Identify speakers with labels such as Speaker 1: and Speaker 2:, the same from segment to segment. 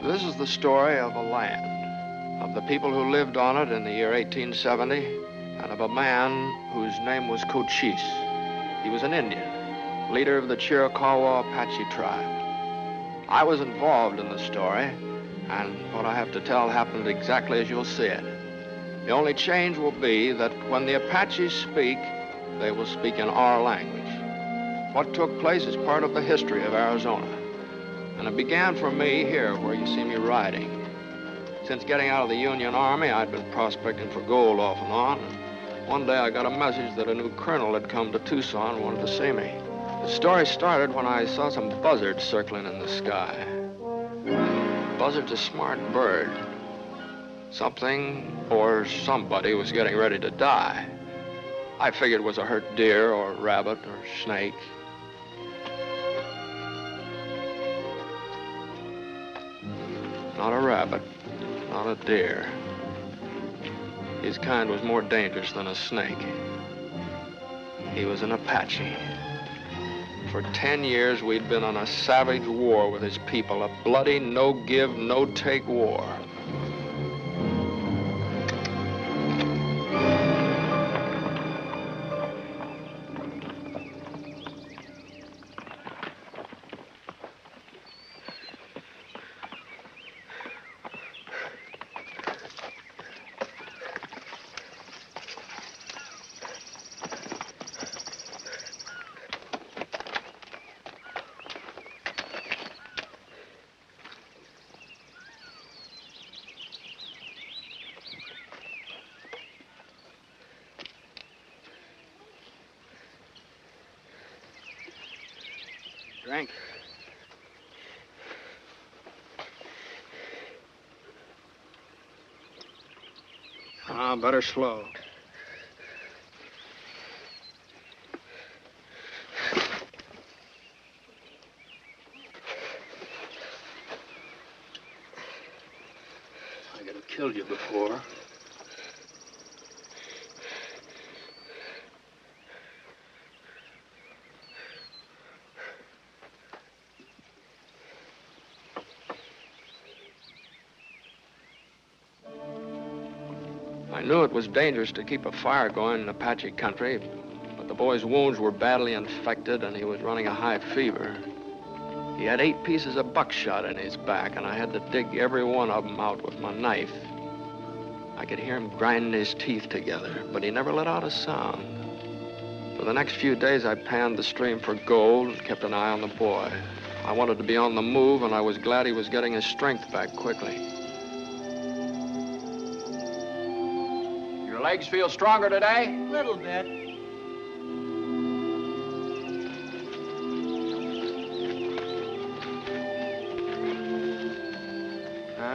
Speaker 1: This is the story of a land, of the people who lived on it in the year 1870, and of a man whose name was Cochise. He was an Indian, leader of the Chiricahua Apache tribe. I was involved in the story, and what I have to tell happened exactly as you'll see it. The only change will be that when the Apaches speak, they will speak in our language. What took place is part of the history of Arizona. And it began for me here, where you see me riding. Since getting out of the Union Army, I'd been prospecting for gold off and on. And one day I got a message that a new colonel had come to Tucson and wanted to see me. The story started when I saw some buzzards circling in the sky. Buzzard's a smart bird. Something or somebody was getting ready to die. I figured it was a hurt deer or rabbit or snake. Not a rabbit, not a deer. His kind was more dangerous than a snake. He was an Apache. For 10 years, we'd been on a savage war with his people, a bloody, no-give, no-take war. Drink. Better slow. I could have killed you before. I knew it was dangerous to keep a fire going in Apache country, but the boy's wounds were badly infected and he was running a high fever. He had 8 pieces of buckshot in his back, and I had to dig every one of them out with my knife. I could hear him grinding his teeth together, but he never let out a sound. For the next few days, I panned the stream for gold and kept an eye on the boy. I wanted to be on the move, and I was glad he was getting his strength back quickly. Your legs feel stronger today?
Speaker 2: A little bit.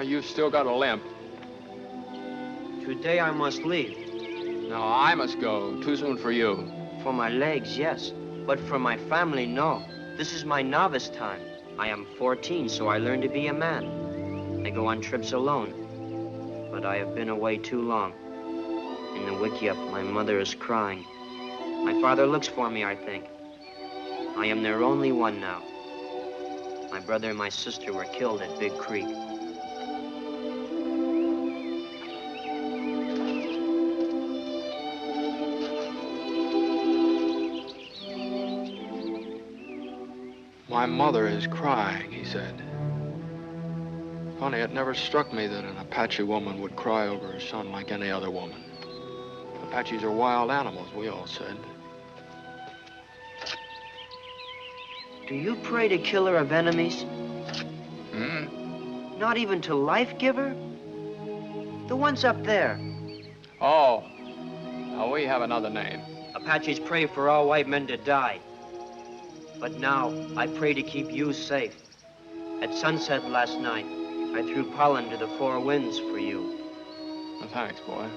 Speaker 1: You've still got a limp.
Speaker 2: Today I must leave.
Speaker 1: No, I must go. Too soon for you.
Speaker 2: For my legs, yes. But for my family, no. This is my novice time. I am 14, so I learn to be a man. I go on trips alone. But I have been away too long. In the wickiup, my mother is crying. My father looks for me, I think. I am their only one now. My brother and my sister were killed at Big Creek.
Speaker 1: My mother is crying, he said. Funny, it never struck me that an Apache woman would cry over her son like any other woman. Apaches are wild animals, we all said.
Speaker 2: Do you pray to killer of enemies? Not even to Life Giver? The ones up there.
Speaker 1: Oh, we have another name.
Speaker 2: Apaches pray for all white men to die. But now, I pray to keep you safe. At sunset last night, I threw pollen to the 4 winds for you.
Speaker 1: Well, thanks, boy.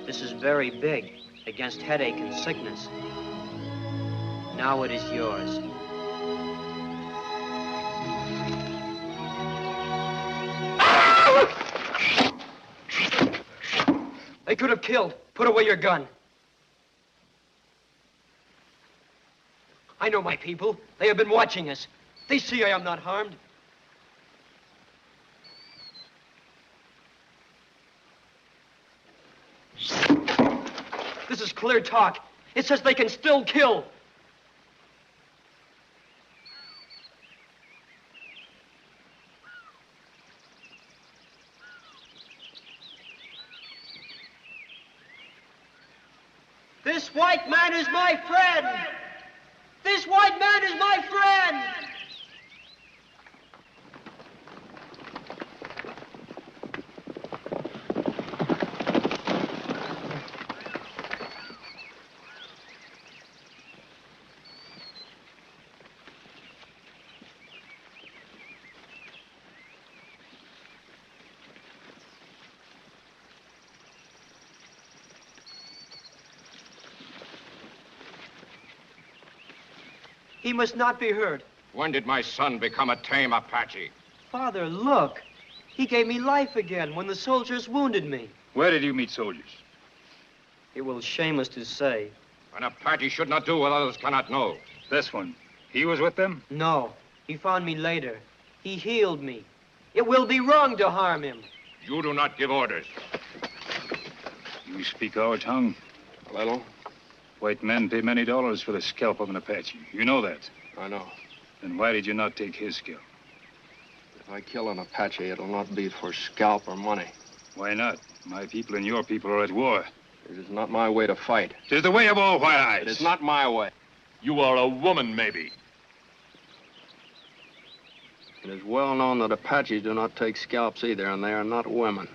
Speaker 2: This is very big, against headache and sickness. Now it is yours. They could have killed. Put away your gun. I know my people. They have been watching us. They see I am not harmed. This is clear talk. It says they can still kill. This white man is my friend. This white man is my friend. He must not be hurt.
Speaker 3: When did my son become a tame Apache?
Speaker 2: Father, look. He gave me life again when the soldiers wounded me.
Speaker 4: Where did you meet soldiers?
Speaker 2: It will shame us to say.
Speaker 3: An Apache should not do what others cannot know.
Speaker 4: This one, he was with them?
Speaker 2: No, he found me later. He healed me. It will be wrong to harm him.
Speaker 3: You do not give orders.
Speaker 4: You speak our tongue?
Speaker 1: A little.
Speaker 4: White men pay many dollars for the scalp of an Apache. You know that.
Speaker 1: I know.
Speaker 4: Then why did you not take his scalp?
Speaker 1: If I kill an Apache, it'll not be for scalp or money.
Speaker 4: Why not? My people and your people are at war.
Speaker 1: It is not my way to fight.
Speaker 4: It is the way of all white eyes.
Speaker 1: It is not my way.
Speaker 5: You are a woman, maybe.
Speaker 1: It is well known that Apaches do not take scalps either, and they are not women.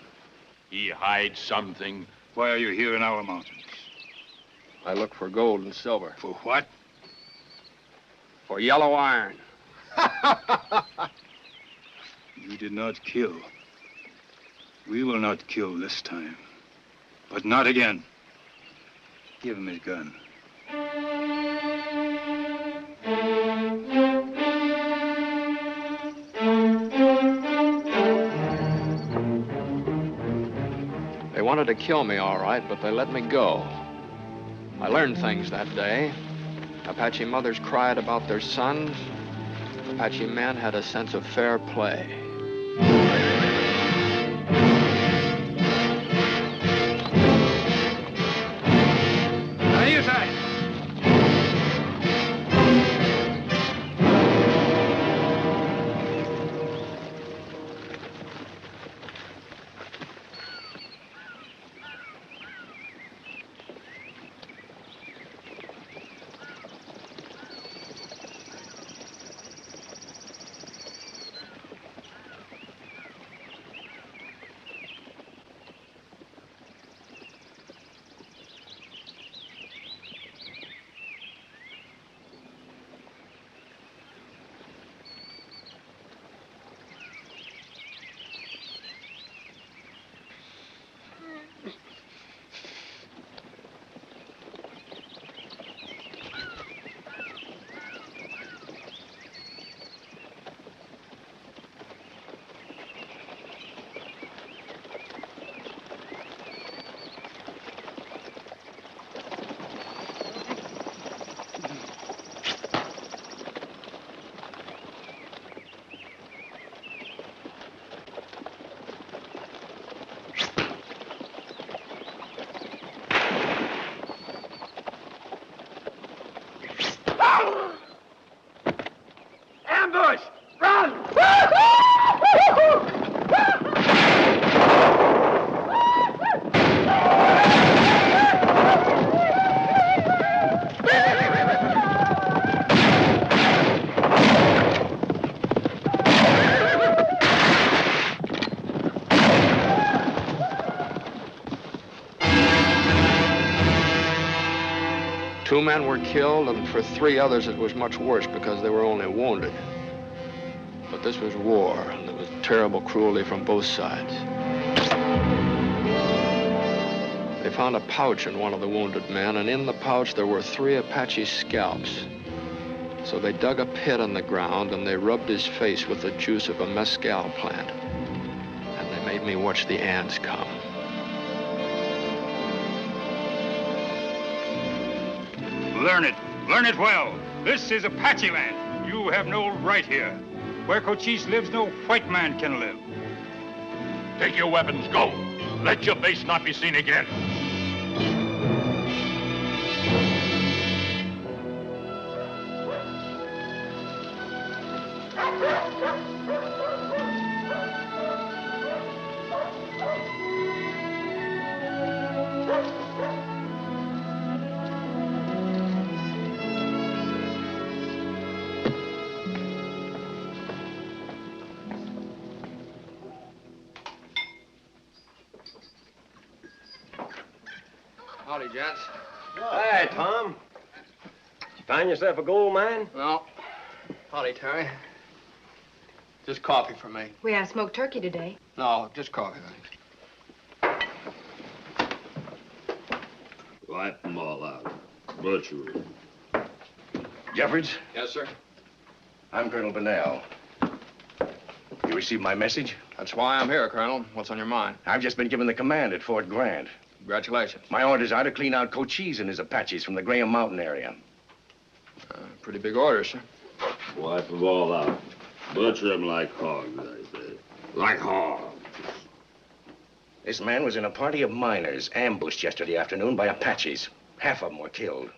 Speaker 5: He hides something.
Speaker 4: Why are you here in our mountains?
Speaker 1: I look for gold and silver.
Speaker 4: For what?
Speaker 1: For yellow iron.
Speaker 4: You did not kill. We will not kill this time. But not again. Give him his gun.
Speaker 1: They wanted to kill me, all right, but they let me go. I learned things that day. Apache mothers cried about their sons. Apache men had a sense of fair play.
Speaker 4: On your side.
Speaker 3: Ambush! Run!
Speaker 1: Two men were killed, and for three others it was much worse because they were only wounded. But this was war, and there was terrible cruelty from both sides. They found a pouch in one of the wounded men, and in the pouch there were 3 Apache scalps. So they dug a pit in the ground, and they rubbed his face with the juice of a mescal plant. And they made me watch the ants come.
Speaker 4: Learn it. Learn it well. This is Apache land. You have no right here. Where Cochise lives, no white man can live.
Speaker 5: Take your weapons, go. Let your face not be seen again.
Speaker 1: Howdy, gents.
Speaker 6: Hi, Tom. You find yourself a gold mine?
Speaker 1: No. Howdy, Terry. Just coffee for me.
Speaker 7: We have smoked turkey today.
Speaker 1: No, just coffee, thanks.
Speaker 8: Wipe them all out. Butcher 'em.
Speaker 9: Jeffords,
Speaker 1: Yes, sir?
Speaker 9: I'm Colonel Bunnell. You received my message?
Speaker 1: That's why I'm here, Colonel. What's on your mind?
Speaker 9: I've just been given the command at Fort Grant.
Speaker 1: Congratulations.
Speaker 9: My orders are to clean out Cochise and his Apaches from the Graham Mountain area.
Speaker 1: Pretty big order, sir.
Speaker 8: Wipe them all out. Butcher them like hogs, I say. Like hogs.
Speaker 9: This man was in a party of miners ambushed yesterday afternoon by Apaches. Half of them were killed.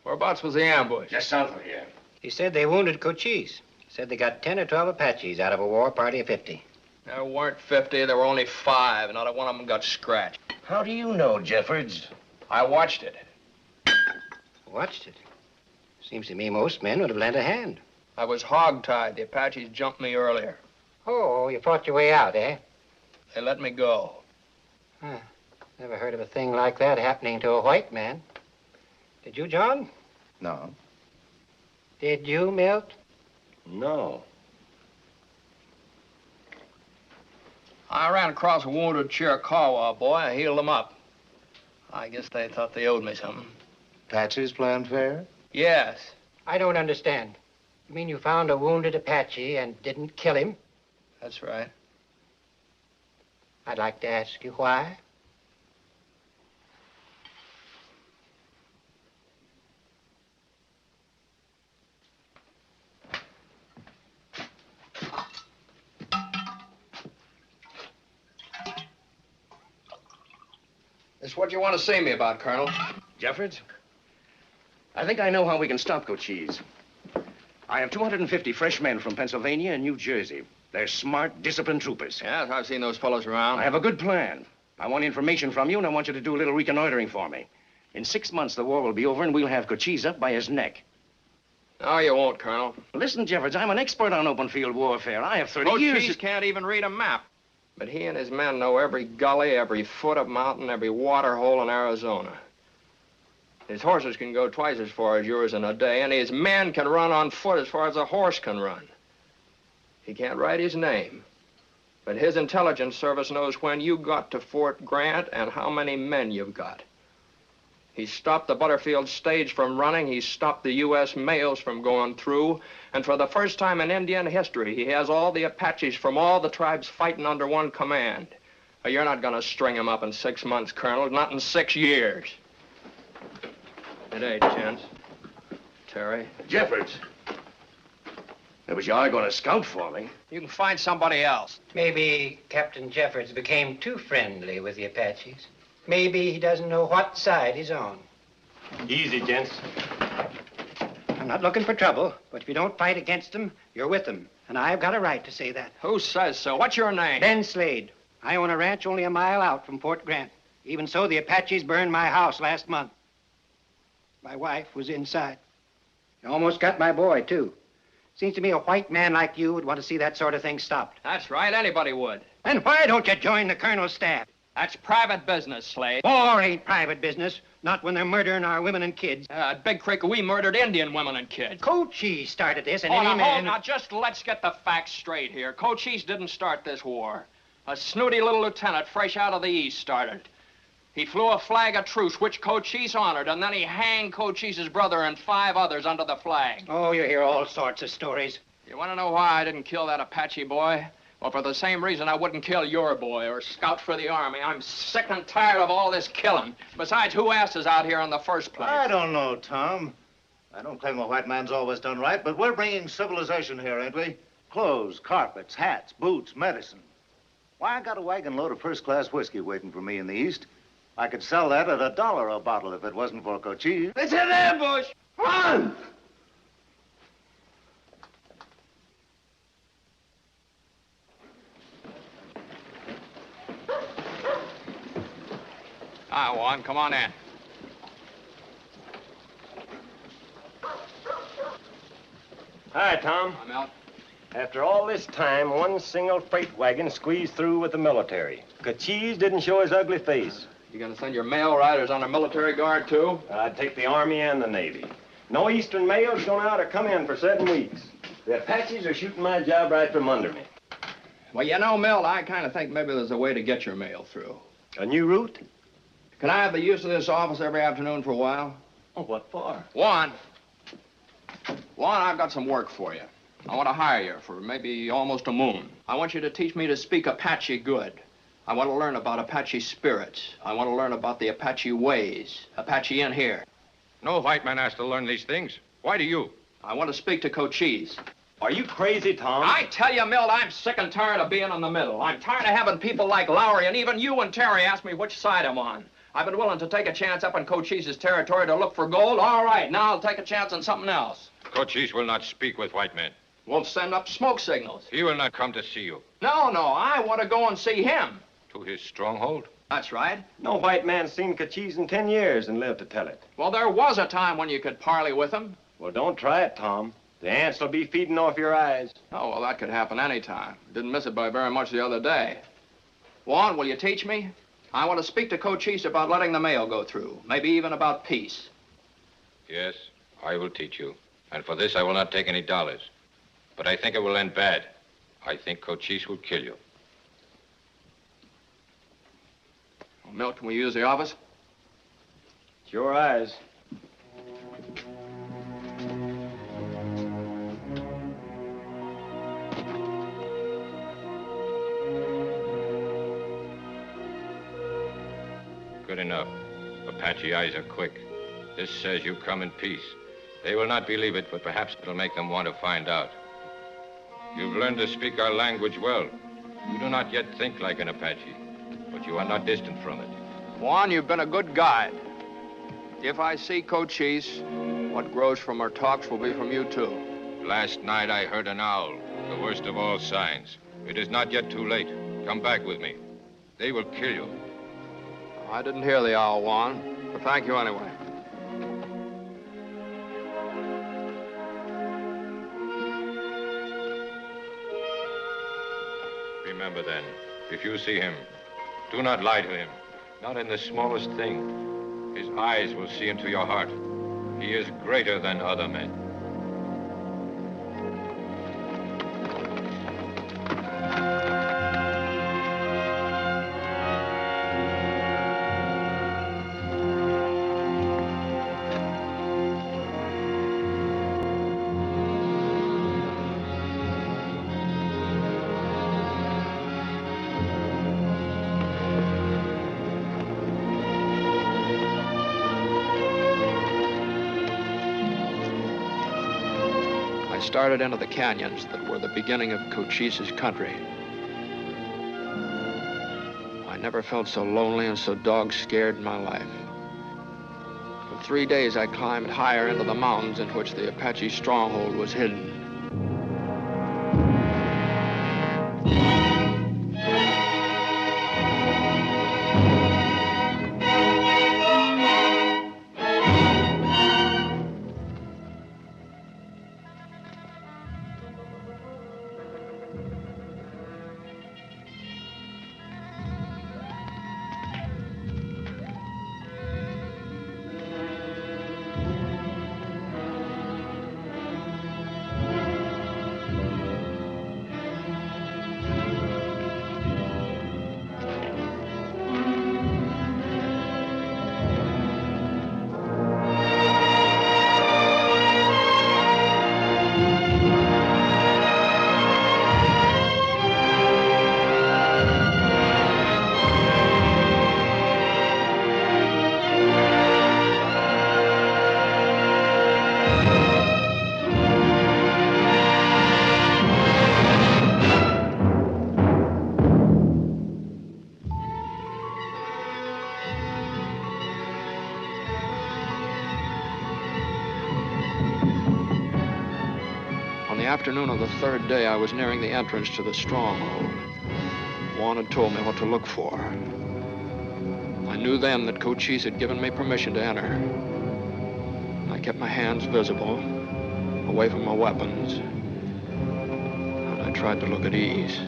Speaker 1: Whereabouts was the ambush?
Speaker 9: Just south of here.
Speaker 10: He said they wounded Cochise. Said they got 10 or 12 Apaches out of a war party of 50.
Speaker 1: There weren't 50, there were only 5, and not one of them got scratched.
Speaker 9: How do you know, Jeffords?
Speaker 1: I watched it.
Speaker 10: Watched it. Seems to me most men would have lent a hand.
Speaker 1: I was hog-tied. The Apaches jumped me earlier.
Speaker 10: Oh, you fought your way out, eh?
Speaker 1: They let me go.
Speaker 10: Huh. Never heard of a thing like that happening to a white man. Did you, John?
Speaker 9: No.
Speaker 10: Did you, Milt?
Speaker 6: No.
Speaker 1: I ran across a wounded Chiricahua boy. I healed him up. I guess they thought they owed me something.
Speaker 11: Apaches playing fair?
Speaker 1: Yes.
Speaker 10: I don't understand. You mean you found a wounded Apache and didn't kill him?
Speaker 1: That's right.
Speaker 10: I'd like to ask you why.
Speaker 1: It's what you want to see me about, Colonel.
Speaker 9: Jeffords? I think I know how we can stop Cochise. I have 250 fresh men from Pennsylvania and New Jersey. They're smart, disciplined troopers.
Speaker 1: Yes, I've seen those fellows around.
Speaker 9: I have a good plan. I want information from you, and I want you to do a little reconnoitering for me. In 6 months, the war will be over, and we'll have Cochise up by his neck.
Speaker 1: No, you won't, Colonel.
Speaker 9: Listen, Jeffords, I'm an expert on open field warfare. I have 30 years...
Speaker 1: Cochise can't even read a map. But he and his men know every gully, every foot of mountain, every water hole in Arizona. His horses can go twice as far as yours in a day, and his men can run on foot as far as a horse can run. He can't write his name, but his intelligence service knows when you got to Fort Grant and how many men you've got. He stopped the Butterfield stage from running. He stopped the U.S. mails from going through. And for the first time in Indian history, he has all the Apaches from all the tribes fighting under one command. You're not going to string him up in 6 months, Colonel, not in 6 years. Good day, gents. Terry.
Speaker 9: Jeffords. It was you are going to scout for me.
Speaker 1: You can find somebody else.
Speaker 10: Maybe Captain Jeffords became too friendly with the Apaches. Maybe he doesn't know what side he's on.
Speaker 6: Easy, gents.
Speaker 10: I'm not looking for trouble, but if you don't fight against them, you're with them. And I've got a right to say that.
Speaker 1: Who says so? What's your name?
Speaker 10: Ben Slade. I own a ranch only a mile out from Fort Grant. Even so, the Apaches burned my house last month. My wife was inside. They almost got my boy, too. Seems to me a white man like you would want to see that sort of thing stopped.
Speaker 1: That's right, anybody would.
Speaker 10: Then why don't you join the colonel's staff?
Speaker 1: That's private business, Slade.
Speaker 10: War ain't private business. Not when they're murdering our women and kids.
Speaker 1: At Big Creek, we murdered Indian women and kids.
Speaker 10: Cochise started this, and
Speaker 1: Hold
Speaker 10: any
Speaker 1: on,
Speaker 10: man...
Speaker 1: now, just let's get the facts straight here. Cochise didn't start this war. A snooty little lieutenant fresh out of the East started. He flew a flag of truce, which Cochise honored, and then he hanged Cochise's brother and 5 others under the flag.
Speaker 10: Oh, you hear all sorts of stories.
Speaker 1: You want to know why I didn't kill that Apache boy? Well, for the same reason I wouldn't kill your boy or scout for the Army. I'm sick and tired of all this killing. Besides, who asked us out here in the first place?
Speaker 11: I don't know, Tom. I don't claim the white man's always done right, but we're bringing civilization here, ain't we? Clothes, carpets, hats, boots, medicine. Why, I got a wagon load of first-class whiskey waiting for me in the East. I could sell that at $1 a bottle if it wasn't for Cochise.
Speaker 1: It's an ambush! Run! Hi, Juan. Come on in.
Speaker 6: Hi, Tom.
Speaker 1: I'm out.
Speaker 6: After all this time, one single freight wagon squeezed through with the military. Cochise didn't show his ugly face.
Speaker 1: You gonna send your mail riders on a military guard, too?
Speaker 6: I'd take the Army and the Navy. No Eastern mail's going out or come in for 7 weeks. The Apaches are shooting my job right from under me.
Speaker 1: Well, you know, Milt, I kind of think maybe there's a way to get your mail through.
Speaker 6: A new route?
Speaker 1: Can I have the use of this office every afternoon for a while?
Speaker 6: Oh, what for?
Speaker 1: Juan, I've got some work for you. I want to hire you for maybe almost a moon. I want you to teach me to speak Apache good. I want to learn about Apache spirits. I want to learn about the Apache ways. Apache in here.
Speaker 3: No white man has to learn these things. Why do you?
Speaker 1: I want to speak to Cochise.
Speaker 6: Are you crazy, Tom?
Speaker 1: I tell you, Milt, I'm sick and tired of being in the middle. I'm tired of having people like Lowry and even you and Terry ask me which side I'm on. I've been willing to take a chance up in Cochise's territory to look for gold. All right, now I'll take a chance on something else.
Speaker 3: Cochise will not speak with white men.
Speaker 1: We'll send up smoke signals.
Speaker 3: He will not come to see you.
Speaker 1: No, I want to go and see him.
Speaker 3: To his stronghold?
Speaker 1: That's right.
Speaker 6: No white man's seen Cochise in 10 years and lived to tell it.
Speaker 1: Well, there was a time when you could parley with him.
Speaker 6: Well, don't try it, Tom. The ants will be feeding off your eyes.
Speaker 1: Oh, well, that could happen any time. Didn't miss it by very much the other day. Juan, will you teach me? I want to speak to Cochise about letting the mail go through. Maybe even about peace.
Speaker 3: Yes, I will teach you. And for this, I will not take any dollars. But I think it will end bad. I think Cochise will kill you.
Speaker 1: Well, Milt, can we use the office?
Speaker 6: It's your eyes.
Speaker 3: Good enough. Apache eyes are quick. This says you come in peace. They will not believe it, but perhaps it'll make them want to find out. You've learned to speak our language well. You do not yet think like an Apache, but you are not distant from it.
Speaker 1: Juan, you've been a good guide. If I see Cochise, what grows from our talks will be from you, too.
Speaker 3: Last night I heard an owl, the worst of all signs. It is not yet too late. Come back with me. They will kill you.
Speaker 1: I didn't hear the owl, Juan, but thank you anyway.
Speaker 3: Remember then, if you see him, do not lie to him. Not in the smallest thing. His eyes will see into your heart. He is greater than other men.
Speaker 1: I started into the canyons that were the beginning of Cochise's country. I never felt so lonely and so dog-scared in my life. For 3 days, I climbed higher into the mountains in which the Apache stronghold was hidden. Afternoon of the third day, I was nearing the entrance to the stronghold. Juan had told me what to look for. I knew then that Cochise had given me permission to enter. I kept my hands visible, away from my weapons, and I tried to look at ease.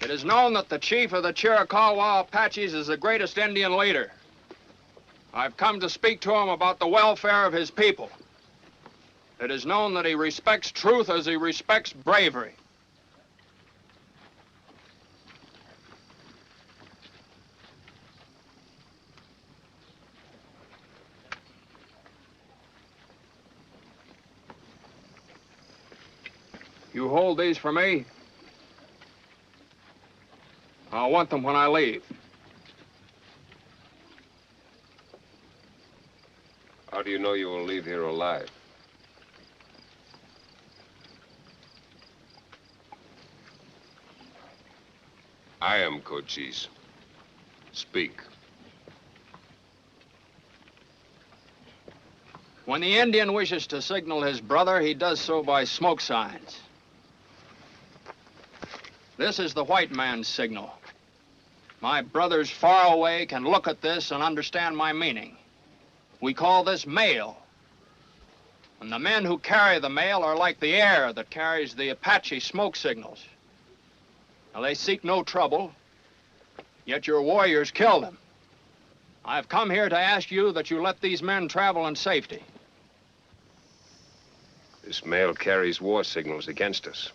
Speaker 1: It is known that the chief of the Chiricahua Apaches is the greatest Indian leader. I've come to speak to him about the welfare of his people. It is known that he respects truth as he respects bravery. You hold these for me? I'll want them when I leave.
Speaker 7: How do you know you will leave here alive? I am Cochise. Speak.
Speaker 1: When the Indian wishes to signal his brother, he does so by smoke signs. This is the white man's signal. My brothers far away can look at this and understand my meaning. We call this mail. And the men who carry the mail are like the air that carries the Apache smoke signals. Now, they seek no trouble, yet your warriors kill them. I've come here to ask you that you let these men travel in safety.
Speaker 7: This mail carries war signals against us.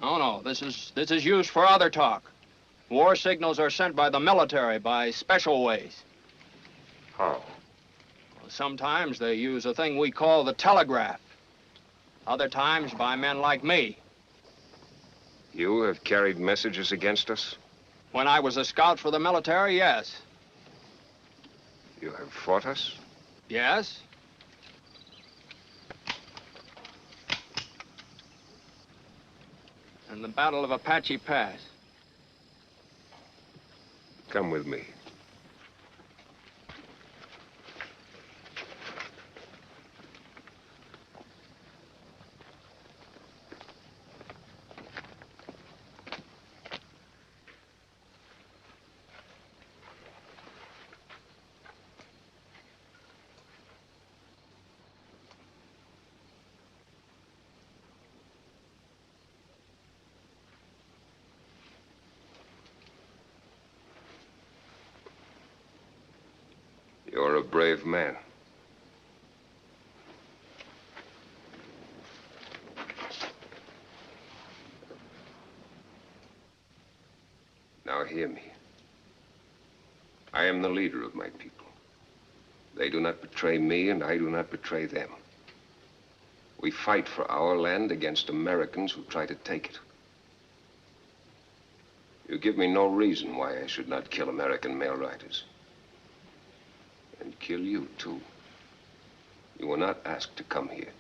Speaker 1: No, this is used for other talk. War signals are sent by the military by special ways.
Speaker 7: How?
Speaker 1: Sometimes they use a thing we call the telegraph. Other times by men like me.
Speaker 7: You have carried messages against us?
Speaker 1: When I was a scout for the military, yes.
Speaker 7: You have fought us?
Speaker 1: Yes. In the Battle of Apache Pass.
Speaker 7: Come with me. You're a brave man. Now hear me. I am the leader of my people. They do not betray me, and I do not betray them. We fight for our land against Americans who try to take it. You give me no reason why I should not kill American mail riders. And kill you, too. You were not asked to come here.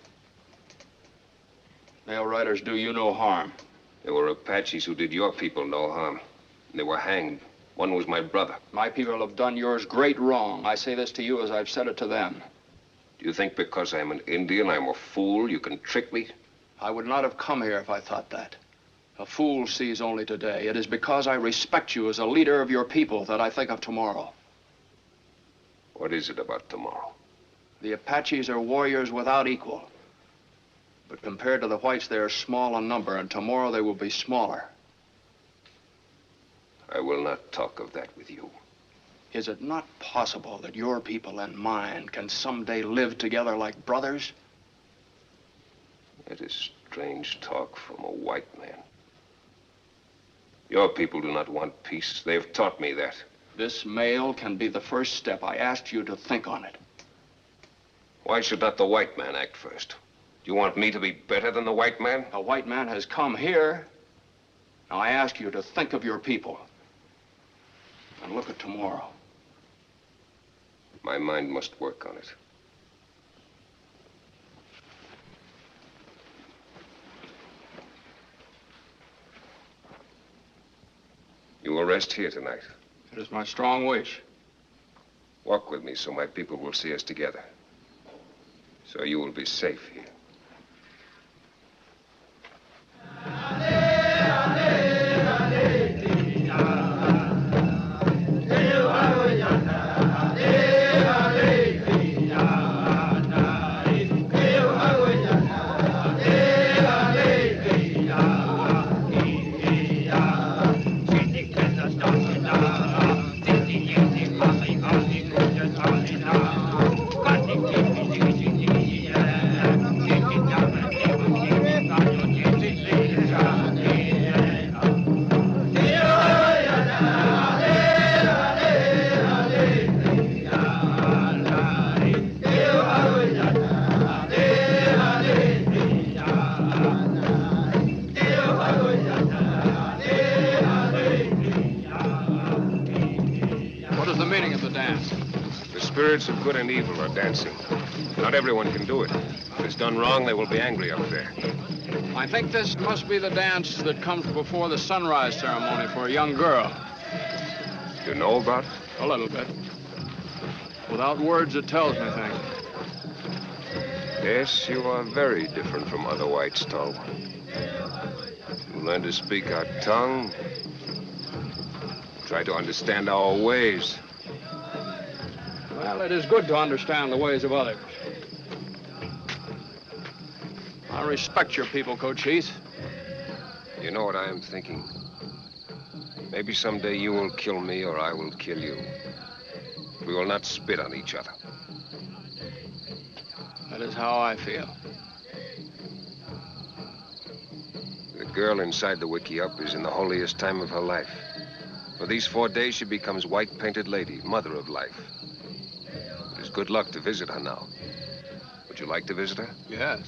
Speaker 1: Mail riders do you no harm.
Speaker 7: There were Apaches who did your people no harm. And they were hanged. One was my brother.
Speaker 1: My people have done yours great wrong. I say this to you as I've said it to them.
Speaker 7: Do you think because I'm an Indian, I'm a fool, you can trick me?
Speaker 1: I would not have come here if I thought that. A fool sees only today. It is because I respect you as a leader of your people that I think of tomorrow.
Speaker 7: What is it about tomorrow?
Speaker 1: The Apaches are warriors without equal. But compared to the whites, they are small in number, and tomorrow they will be smaller.
Speaker 7: I will not talk of that with you.
Speaker 1: Is it not possible that your people and mine can someday live together like brothers?
Speaker 7: It is strange talk from a white man. Your people do not want peace. They have taught me that.
Speaker 1: This mail can be the first step. I asked you to think on it.
Speaker 7: Why should not the white man act first? Do you want me to be better than the white man?
Speaker 1: The white man has come here. Now I ask you to think of your people. And look at tomorrow.
Speaker 7: My mind must work on it. You will rest here tonight.
Speaker 1: It is my strong wish.
Speaker 7: Walk with me so my people will see us together. So you will be safe here. spirits of good and evil are dancing. Not everyone can do it. If it's done wrong, they will be angry up there.
Speaker 1: I think this must be the dance that comes before the sunrise ceremony for a young girl.
Speaker 7: You know about it?
Speaker 1: A little bit. Without words, it tells me things.
Speaker 7: Yes, you are very different from other whites, Tull. You learn to speak our tongue, try to understand our ways.
Speaker 1: Well, it is good to understand the ways of others. I respect your people, Cochise.
Speaker 7: You know what I am thinking? Maybe someday you will kill me or I will kill you. We will not spit on each other.
Speaker 1: That is how I feel.
Speaker 7: The girl inside the wiki-up is in the holiest time of her life. For these 4 days, she becomes white-painted lady, mother of life. It is good luck to visit her now. Would you like to visit her?
Speaker 1: Yes.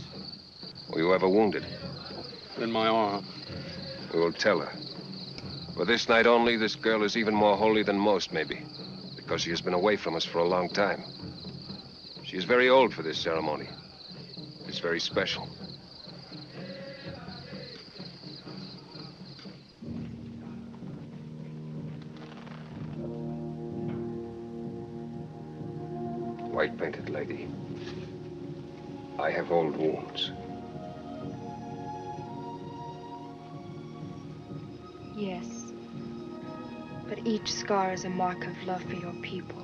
Speaker 7: Were you ever wounded?
Speaker 1: In my arm.
Speaker 7: We will tell her. For this night only, this girl is even more holy than most, maybe. Because she has been away from us for a long time. She is very old for this ceremony. It's very special. White-painted lady. I have old wounds.
Speaker 12: Yes. But each scar is a mark of love for your people.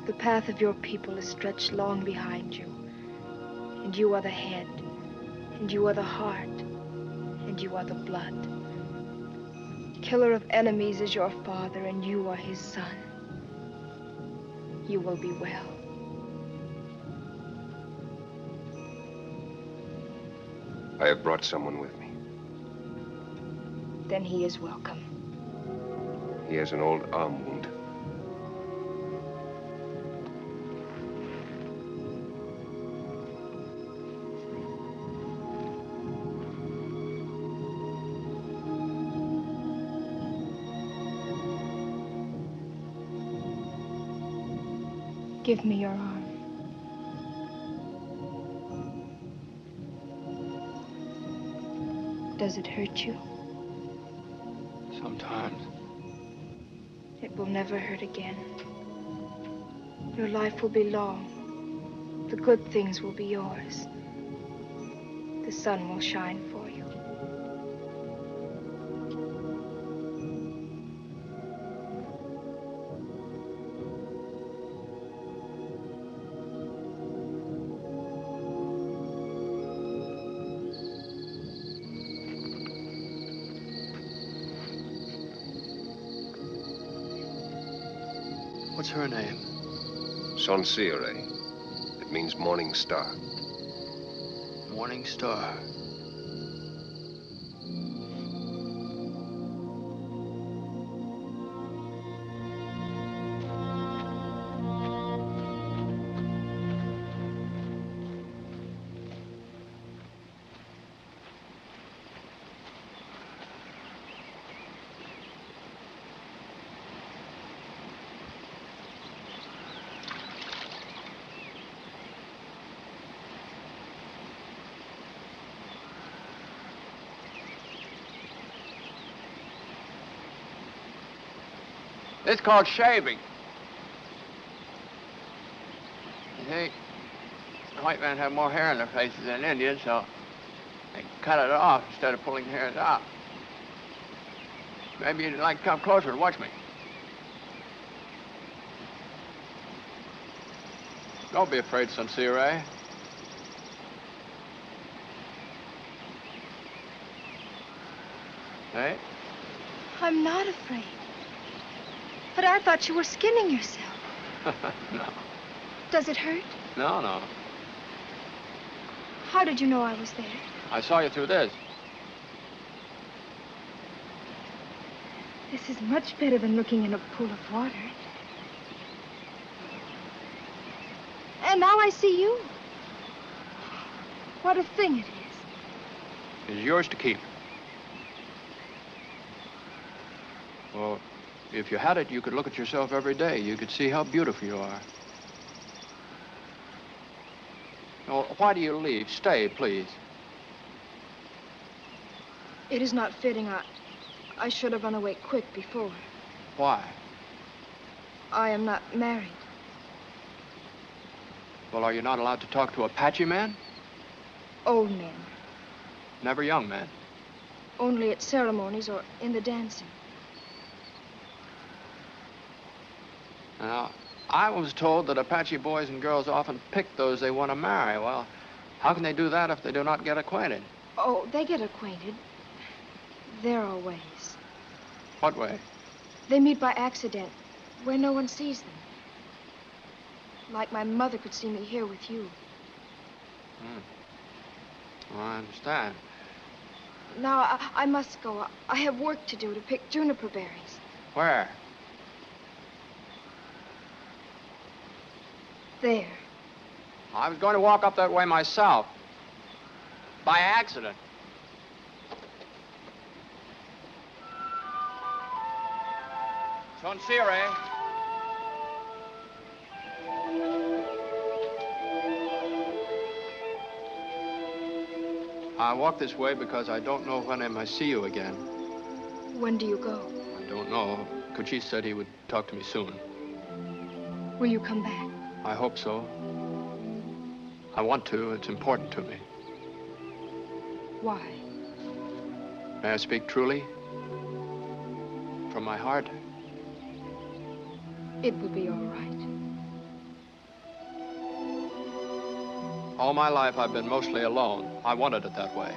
Speaker 12: The path of your people is stretched long behind you. And you are the head. And you are the heart. And you are the blood. Killer of enemies is your father, and you are his son. You will be well.
Speaker 7: I have brought someone with me.
Speaker 12: Then he is welcome.
Speaker 7: He has an old arm wound.
Speaker 12: Give me your arm. Does it hurt you?
Speaker 1: Sometimes.
Speaker 12: It will never hurt again. Your life will be long. The good things will be yours. The sun will shine for you.
Speaker 1: What's her name?
Speaker 7: Sonsiere. It means morning star.
Speaker 1: Morning Star. It's called shaving. You see, white men have more hair in their faces than Indians, so they cut it off instead of pulling hairs out. Maybe you'd like to come closer and watch me. Don't be afraid, Sonsiere. Hey?
Speaker 12: I'm not afraid. But I thought you were skinning yourself.
Speaker 1: No.
Speaker 12: Does it hurt?
Speaker 1: No, no.
Speaker 12: How did you know I was there?
Speaker 1: I saw you through this.
Speaker 12: This is much better than looking in a pool of water. And now I see you. What a thing it is.
Speaker 1: It's yours to keep. Well, if you had it, you could look at yourself every day. You could see how beautiful you are. No, why do you leave? Stay, please.
Speaker 12: It is not fitting. I should have run away quick before.
Speaker 1: Why?
Speaker 12: I am not married.
Speaker 1: Well, are you not allowed to talk to Apache men?
Speaker 12: Old men.
Speaker 1: Never young men.
Speaker 12: Only at ceremonies or in the dancing.
Speaker 1: Now, I was told that Apache boys and girls often pick those they want to marry. Well, how can they do that if they do not get acquainted?
Speaker 12: Oh, they get acquainted. There are ways.
Speaker 1: What way?
Speaker 12: They meet by accident, where no one sees them. Like my mother could see me here with you.
Speaker 1: Well, I understand.
Speaker 12: Now, I must go. I have work to do to pick juniper berries.
Speaker 1: Where?
Speaker 12: There.
Speaker 1: I was going to walk up that way myself. By accident. Sonsire. I walk this way because I don't know when I may see you again.
Speaker 12: When do you go?
Speaker 1: I don't know. Cochise said he would talk to me soon.
Speaker 12: Will you come back?
Speaker 1: I hope so. I want to. It's important to me.
Speaker 12: Why?
Speaker 1: May I speak truly? From my heart?
Speaker 12: It will be all right.
Speaker 1: All my life, I've been mostly alone. I wanted it that way.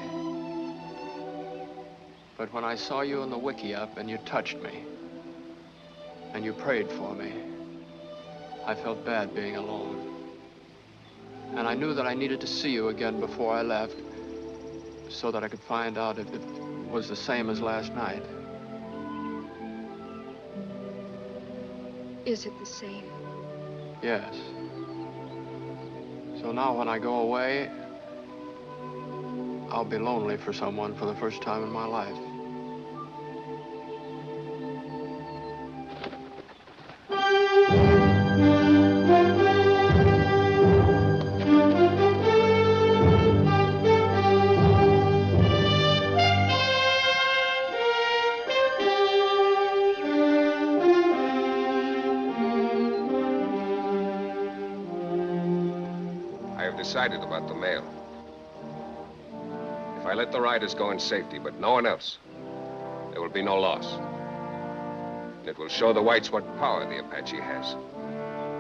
Speaker 1: But when I saw you in the wickiup and you touched me, and you prayed for me, I felt bad being alone. And I knew that I needed to see you again before I left, so that I could find out if it was the same as last night.
Speaker 12: Is it the same?
Speaker 1: Yes. So now when I go away, I'll be lonely for someone for the first time in my life.
Speaker 7: Decided about the mail. If I let the riders go in safety, but no one else, there will be no loss. And it will show the whites what power the Apache has.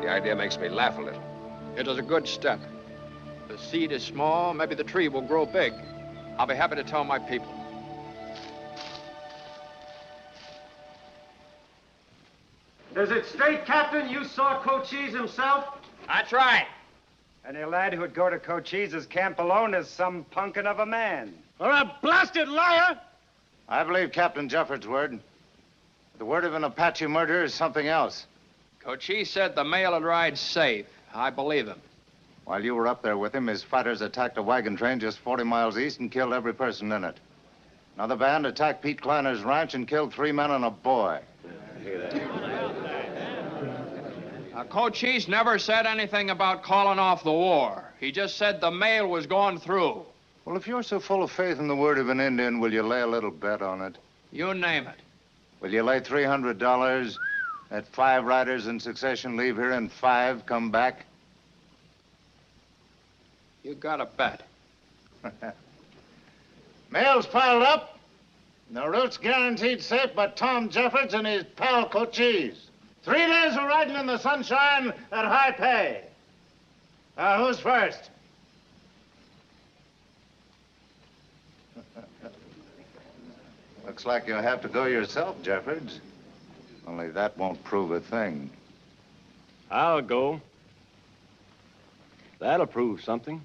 Speaker 7: The idea makes me laugh a little.
Speaker 1: It is a good step. The seed is small, maybe the tree will grow big. I'll be happy to tell my people.
Speaker 13: Is it straight, Captain? You saw Cochise himself?
Speaker 14: That's right.
Speaker 13: Any lad who'd go to Cochise's camp alone is some punkin of a man.
Speaker 14: Or a blasted liar!
Speaker 11: I believe Captain Jeffords' word. The word of an Apache murderer is something else.
Speaker 1: Cochise said the mail would ride safe. I believe him.
Speaker 11: While you were up there with him, his fighters attacked a wagon train just 40 miles east and killed every person in it. Another band attacked Pete Kleiner's ranch and killed 3 men and a boy.
Speaker 1: Cochise never said anything about calling off the war. He just said the mail was going through.
Speaker 11: Well, if you're so full of faith in the word of an Indian, will you lay a little bet on it?
Speaker 1: You name it.
Speaker 11: Will you lay $300 that 5 riders in succession leave here and 5 come back?
Speaker 1: You got a bet.
Speaker 11: Mail's piled up. The route's guaranteed safe by Tom Jeffords and his pal Cochise. 3 days of riding in the sunshine at high pay. Who's first? Looks like you'll have to go yourself, Jeffords. Only that won't prove a thing.
Speaker 13: I'll go. That'll prove something.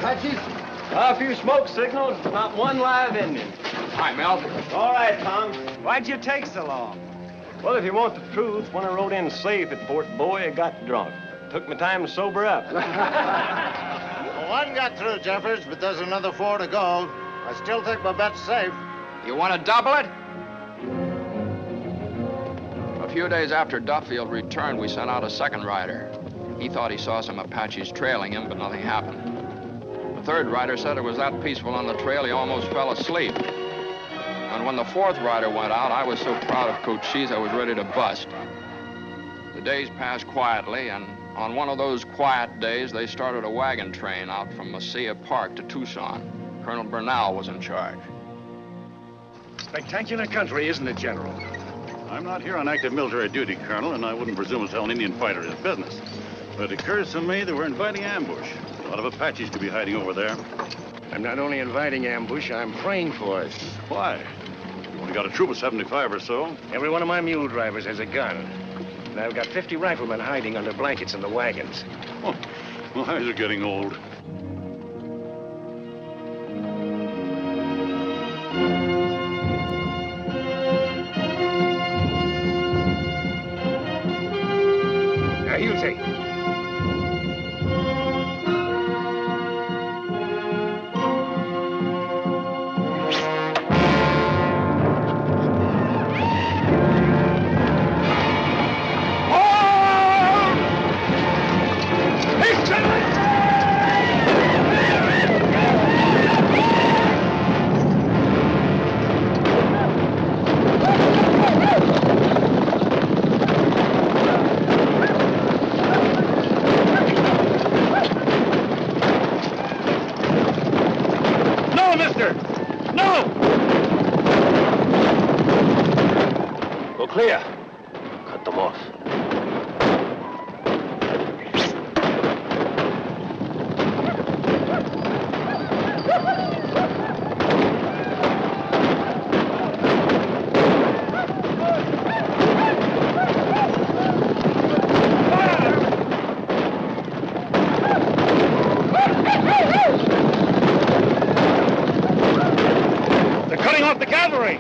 Speaker 11: Apaches?
Speaker 6: A few smoke signals, not one live Indian.
Speaker 1: Hi, Mel.
Speaker 6: All right, Tom.
Speaker 13: Why'd you take so long?
Speaker 6: Well, if you want the truth, when I rode in safe at Fort Boy, I got drunk. Took me time to sober up.
Speaker 11: Well, one got through, Jeffords, but there's another 4 to go. I still think my bet's safe.
Speaker 1: You want to double it? A few days after Duffield returned, we sent out a second rider. He thought he saw some Apaches trailing him, but nothing happened. The third rider said it was that peaceful on the trail he almost fell asleep. And when the fourth rider went out, I was so proud of Cochise I was ready to bust. The days passed quietly, and on one of those quiet days, they started a wagon train out from Mesilla Park to Tucson. Colonel Bernal was in charge.
Speaker 9: Spectacular country, isn't it, General?
Speaker 15: I'm not here on active military duty, Colonel, and I wouldn't presume to tell an Indian fighter his business. But it occurs to me that we're inviting ambush. A lot of Apaches could be hiding over there.
Speaker 9: I'm not only inviting ambush, I'm praying for it.
Speaker 15: Why? You've only got a troop of 75 or so.
Speaker 9: Every one of my mule drivers has a gun. And I've got 50 riflemen hiding under blankets in the wagons.
Speaker 15: Oh, my eyes are getting old.
Speaker 9: Now, he'll take.
Speaker 8: Clear. Cut them off.
Speaker 9: They're cutting off the cavalry.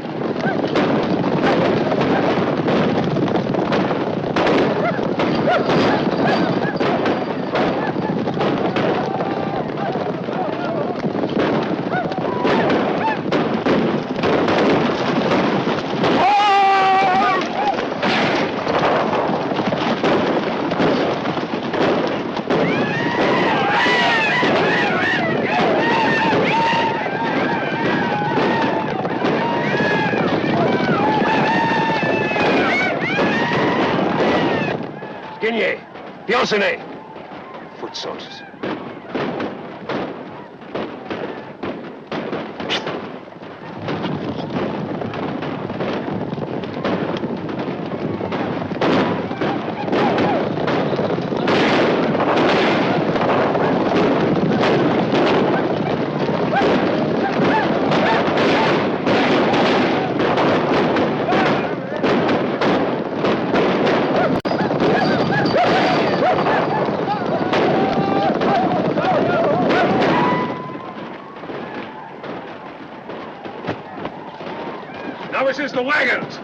Speaker 9: Pioncenet. Foot soldiers. Now this is the wagons.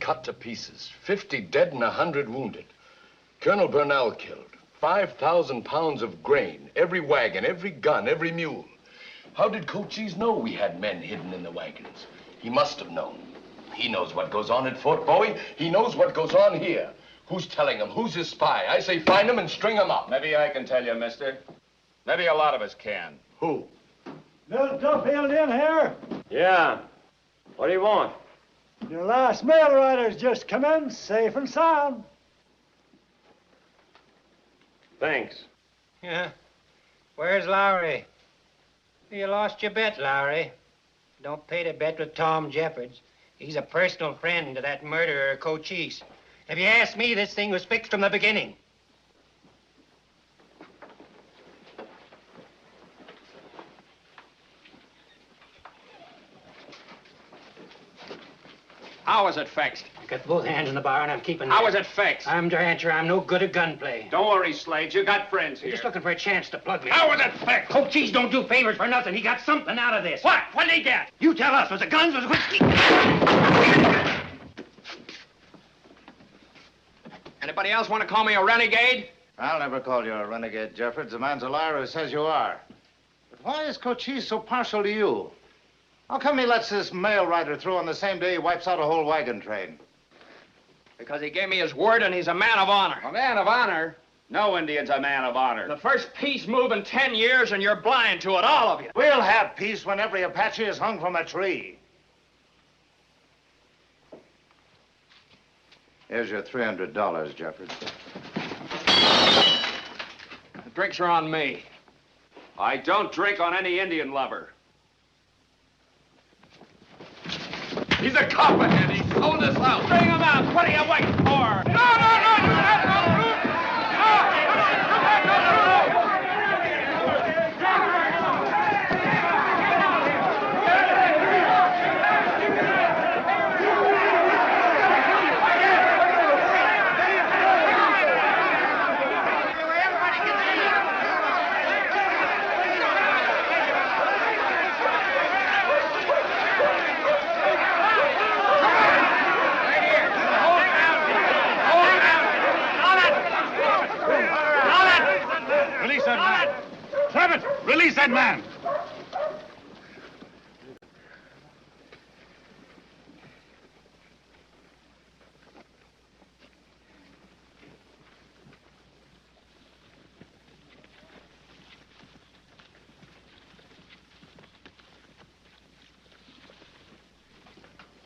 Speaker 16: cut to pieces. 50 dead and 100 wounded. Colonel Burnell killed. 5,000 pounds of grain. Every wagon, every gun, every mule. How did Cochise know we had men hidden in the wagons? He must have known. He knows what goes on at Fort Bowie. He knows what goes on here. Who's telling him? Who's his spy? I say find him and string him up.
Speaker 5: Maybe I can tell you, mister. Maybe a lot of us can.
Speaker 16: Who?
Speaker 17: Little Duffield in here?
Speaker 6: Yeah. What do you want?
Speaker 17: Your last mail rider's just come in, safe and sound.
Speaker 6: Thanks.
Speaker 10: Yeah. Where's Lowry? You lost your bet, Lowry. Don't pay the bet with Tom Jeffords. He's a personal friend to that murderer, Cochise. If you ask me, this thing was fixed from the beginning.
Speaker 14: How was it fixed?
Speaker 10: I got both hands in the bar and I'm keeping
Speaker 14: How
Speaker 10: that.
Speaker 14: was it fixed?
Speaker 10: I'm the rancher. I'm no good at gunplay.
Speaker 14: Don't worry, Slade. You got friends here.
Speaker 10: You're just looking for a chance to plug me.
Speaker 14: How was it fixed?
Speaker 10: Cochise don't do favors for nothing. He got something out of this.
Speaker 14: What? What did he get?
Speaker 10: You tell us. Was it guns? Was it whiskey?
Speaker 14: Anybody else want to call me a renegade?
Speaker 11: I'll never call you a renegade, Jeffords. The man's a liar who says you are. But why is Cochise so partial to you? How come he lets this mail rider through on the same day he wipes out a whole wagon train?
Speaker 14: Because he gave me his word and he's a man of honor.
Speaker 5: A man of honor? No Indian's a man of honor.
Speaker 14: The first peace move in 10 years and you're blind to it, all of you.
Speaker 11: We'll have peace when every Apache is hung from a tree. Here's your $300, Jeffords.
Speaker 14: The drinks are on me.
Speaker 5: I don't drink on any Indian lover.
Speaker 14: He's a copperhead. He sold us out. Bring him out. What are you waiting for? No, no, no. You have no room.
Speaker 15: Release that man!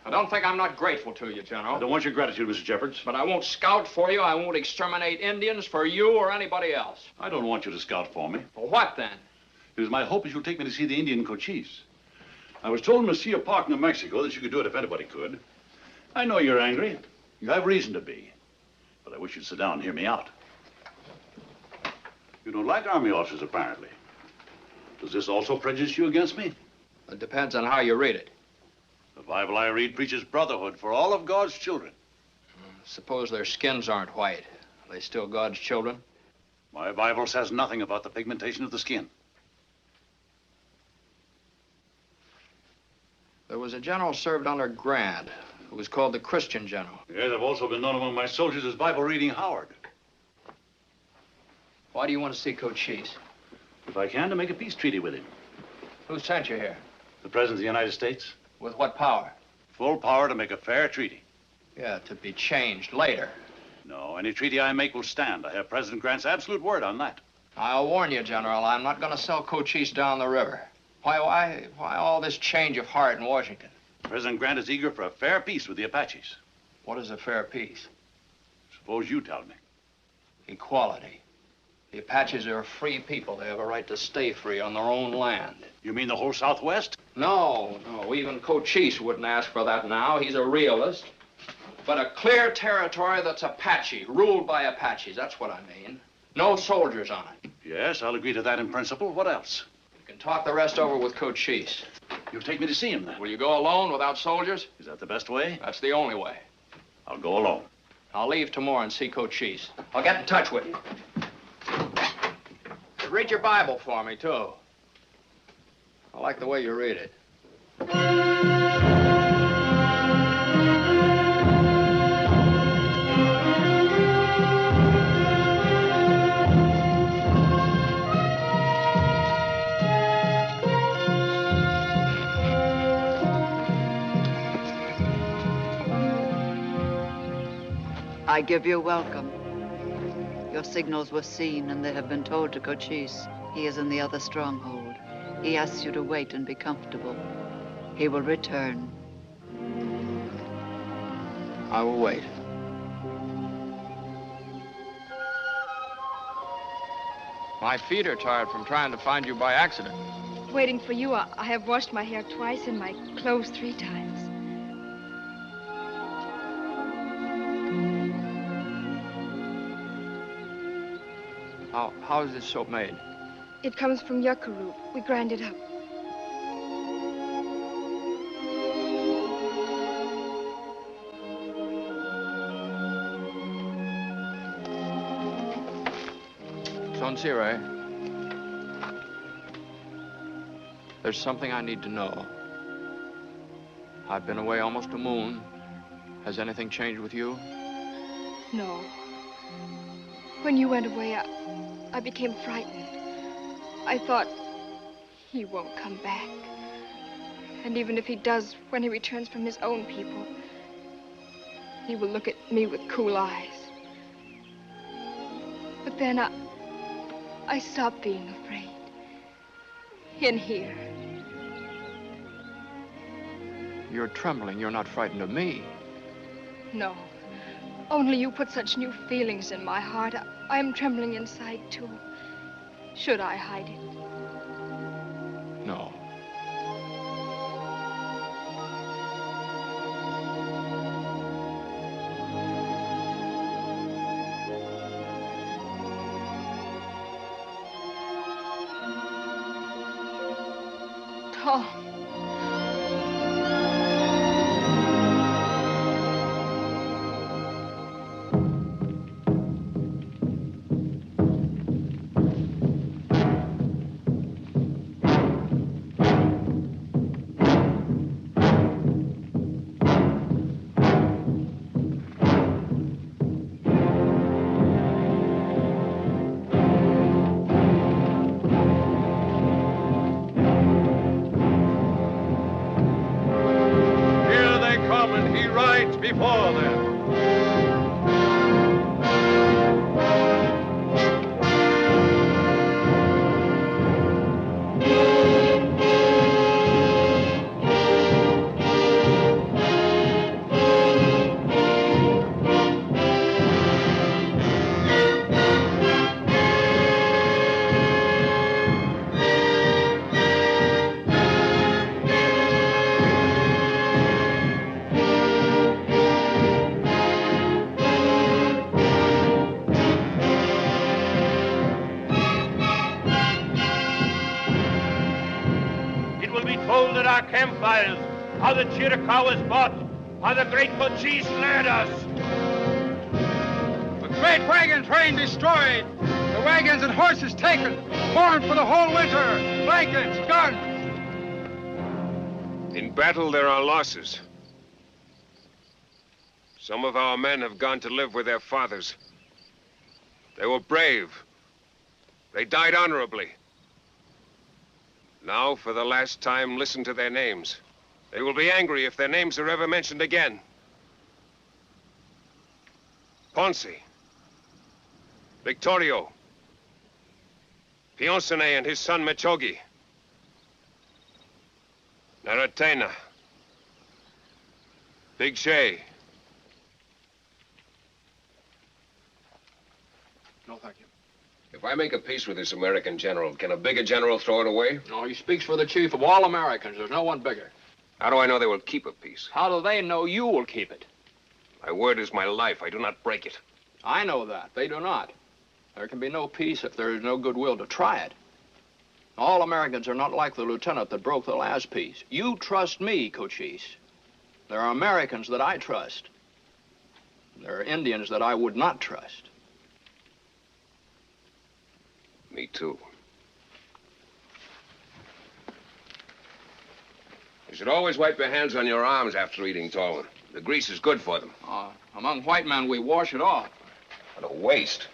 Speaker 14: I don't think I'm not grateful to you, General.
Speaker 15: I don't want your gratitude, Mr. Jeffords.
Speaker 14: But I won't scout for you. I won't exterminate Indians for you or anybody else.
Speaker 15: I don't want you to scout for me.
Speaker 14: For what, then?
Speaker 15: It is my hope that you'll take me to see the Indian Cochise. I was told in Mesilla Park, New Mexico, that you could do it if anybody could. I know you're angry. You have reason to be. But I wish you'd sit down and hear me out. You don't like army officers, apparently. Does this also prejudice you against me?
Speaker 14: It depends on how you read it.
Speaker 15: The Bible I read preaches brotherhood for all of God's children.
Speaker 14: Suppose their skins aren't white. Are they still God's children?
Speaker 15: My Bible says nothing about the pigmentation of the skin.
Speaker 14: There was a general served under Grant who was called the Christian General.
Speaker 15: Yes, I've also been known among my soldiers as Bible-reading Howard.
Speaker 14: Why do you want to see Cochise?
Speaker 15: If I can, to make a peace treaty with him.
Speaker 14: Who sent you here?
Speaker 15: The President of the United States.
Speaker 14: With what power?
Speaker 15: Full power to make a fair treaty.
Speaker 14: Yeah, to be changed later.
Speaker 15: No, any treaty I make will stand. I have President Grant's absolute word on that.
Speaker 14: I'll warn you, General, I'm not going to sell Cochise down the river. Why all this change of heart in Washington?
Speaker 15: President Grant is eager for a fair peace with the Apaches.
Speaker 14: What is a fair peace?
Speaker 15: Suppose you tell me.
Speaker 14: Equality. The Apaches are a free people. They have a right to stay free on their own land.
Speaker 15: You mean the whole Southwest?
Speaker 14: No. Even Cochise wouldn't ask for that now. He's a realist. But a clear territory that's Apache, ruled by Apaches. That's what I mean. No soldiers on it.
Speaker 15: Yes, I'll agree to that in principle. What else?
Speaker 14: You can talk the rest over with Cochise.
Speaker 15: You'll take me to see him, then?
Speaker 14: Will you go alone without soldiers?
Speaker 15: Is that the best way?
Speaker 14: That's the only way.
Speaker 15: I'll go alone.
Speaker 14: I'll leave tomorrow and see Cochise. I'll get in touch with you. Read your Bible for me, too. I like the way you read it.
Speaker 18: I give you welcome. Your signals were seen and they have been told to Cochise. He is in the other stronghold. He asks you to wait and be comfortable. He will return.
Speaker 1: I will wait. My feet are tired from trying to find you by accident.
Speaker 12: Waiting for you, I have washed my hair twice and my clothes 3 times.
Speaker 1: How is this soap made?
Speaker 12: It comes from yucca root. We grind it up.
Speaker 1: Sonsire, there's something I need to know. I've been away almost a moon. Has anything changed with you?
Speaker 12: No. When you went away, I became frightened. I thought he won't come back. And even if he does, when he returns from his own people, he will look at me with cool eyes. But then I stopped being afraid. In here.
Speaker 1: You're trembling. You're not frightened of me.
Speaker 12: No. Only you put such new feelings in my heart. I am trembling inside, too. Should I hide it?
Speaker 1: No.
Speaker 12: Tom.
Speaker 19: Before them. Campfires, how the Chiricahua was fought, how the great Cochise led us.
Speaker 20: The great wagon train destroyed, the wagons and horses taken, corn for the whole winter, blankets, guns.
Speaker 7: In battle, there are losses. Some of our men have gone to live with their fathers. They were brave. They died honorably. Now, for the last time, listen to their names. They will be angry if their names are ever mentioned again. Ponce, Victorio, Pionsene and his son Mechogi, Naratena, Big Shay.
Speaker 1: No, thank you.
Speaker 7: If I make a peace with this American general, can a bigger general throw it away?
Speaker 1: No, he speaks for the chief of all Americans. There's no one bigger.
Speaker 7: How do I know they will keep a peace?
Speaker 1: How do they know you will keep it?
Speaker 7: My word is my life. I do not break it.
Speaker 1: I know that. They do not. There can be no peace if there is no goodwill to try it. All Americans are not like the lieutenant that broke the last peace. You trust me, Cochise. There are Americans that I trust. There are Indians that I would not trust.
Speaker 7: Me too. You should always wipe your hands on your arms after eating, Tallman. The grease is good for them.
Speaker 1: Among white men, we wash it off.
Speaker 7: What a waste.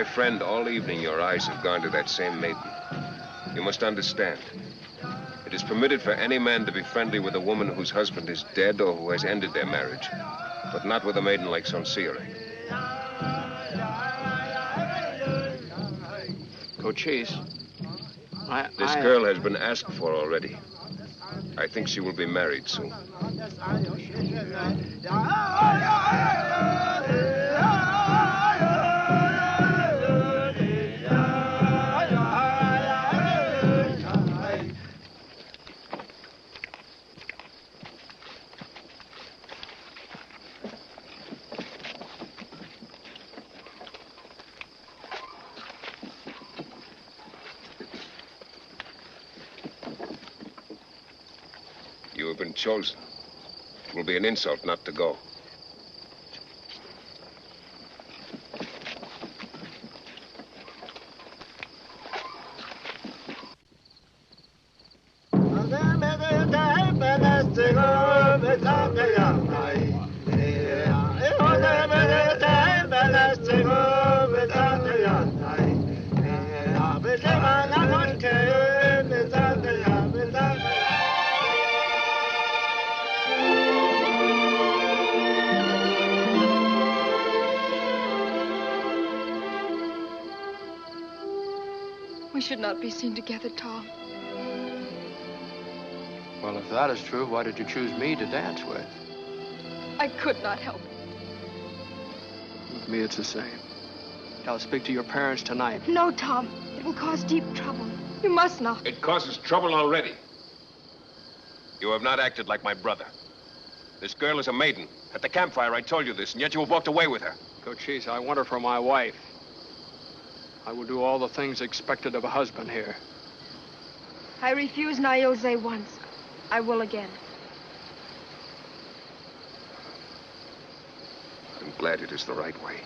Speaker 7: my friend, all evening your eyes have gone to that same maiden. You must understand. It is permitted for any man to be friendly with a woman whose husband is dead or who has ended their marriage, but not with a maiden like Sonsiere.
Speaker 1: Cochise,
Speaker 7: This girl has been asked for already. I think she will be married soon. You have been chosen. It will be an insult not to go.
Speaker 12: We should not be seen together, Tom.
Speaker 1: Well, if that is true, why did you choose me to dance with?
Speaker 12: I could not help it.
Speaker 1: With me, it's the same. I'll speak to your parents tonight.
Speaker 12: No, Tom. It will cause deep trouble. You must not.
Speaker 7: It causes trouble already. You have not acted like my brother. This girl is a maiden. At the campfire, I told you this, and yet you have walked away with her.
Speaker 1: Cochise, I want her for my wife. I will do all the things expected of a husband here.
Speaker 12: I refused Nailze once. I will again.
Speaker 7: I'm glad it is the right way.